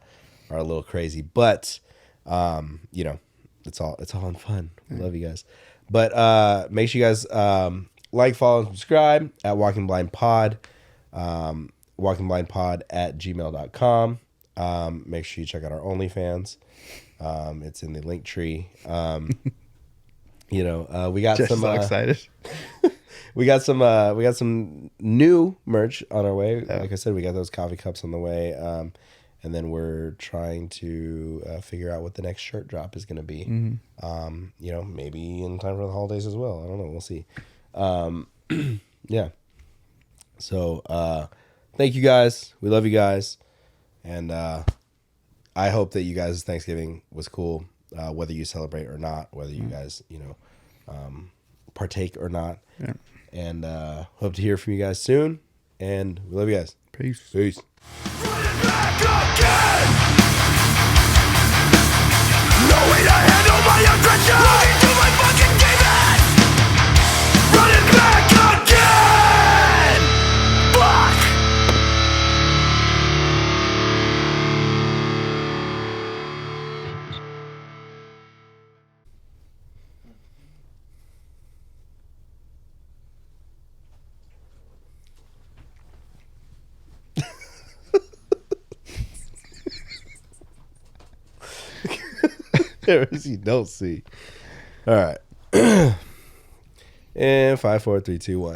little crazy, but it's all in fun. We love you guys. But make sure you guys like, follow, and subscribe at Walking Blind Pod, walkingblindpod@gmail.com. Make sure you check out our OnlyFans. It's in the link tree. We got Just some so excited. we got some new merch on our way. Yeah. Like I said, we got those coffee cups on the way. And then we're trying to figure out what the next shirt drop is going to be. Mm-hmm. Maybe in time for the holidays as well. I don't know. We'll see. Yeah. So, thank you guys. We love you guys. And I hope that you guys' Thanksgiving was cool, whether you celebrate or not, whether you guys, partake or not. Yeah. And hope to hear from you guys soon. And we love you guys. Peace. Peace. Running back again. No way to handle my aggression. Looking to my fucking demons. Running back again. Fuck. Errors you don't see. All right. And 5, 4, 3, 2, 1.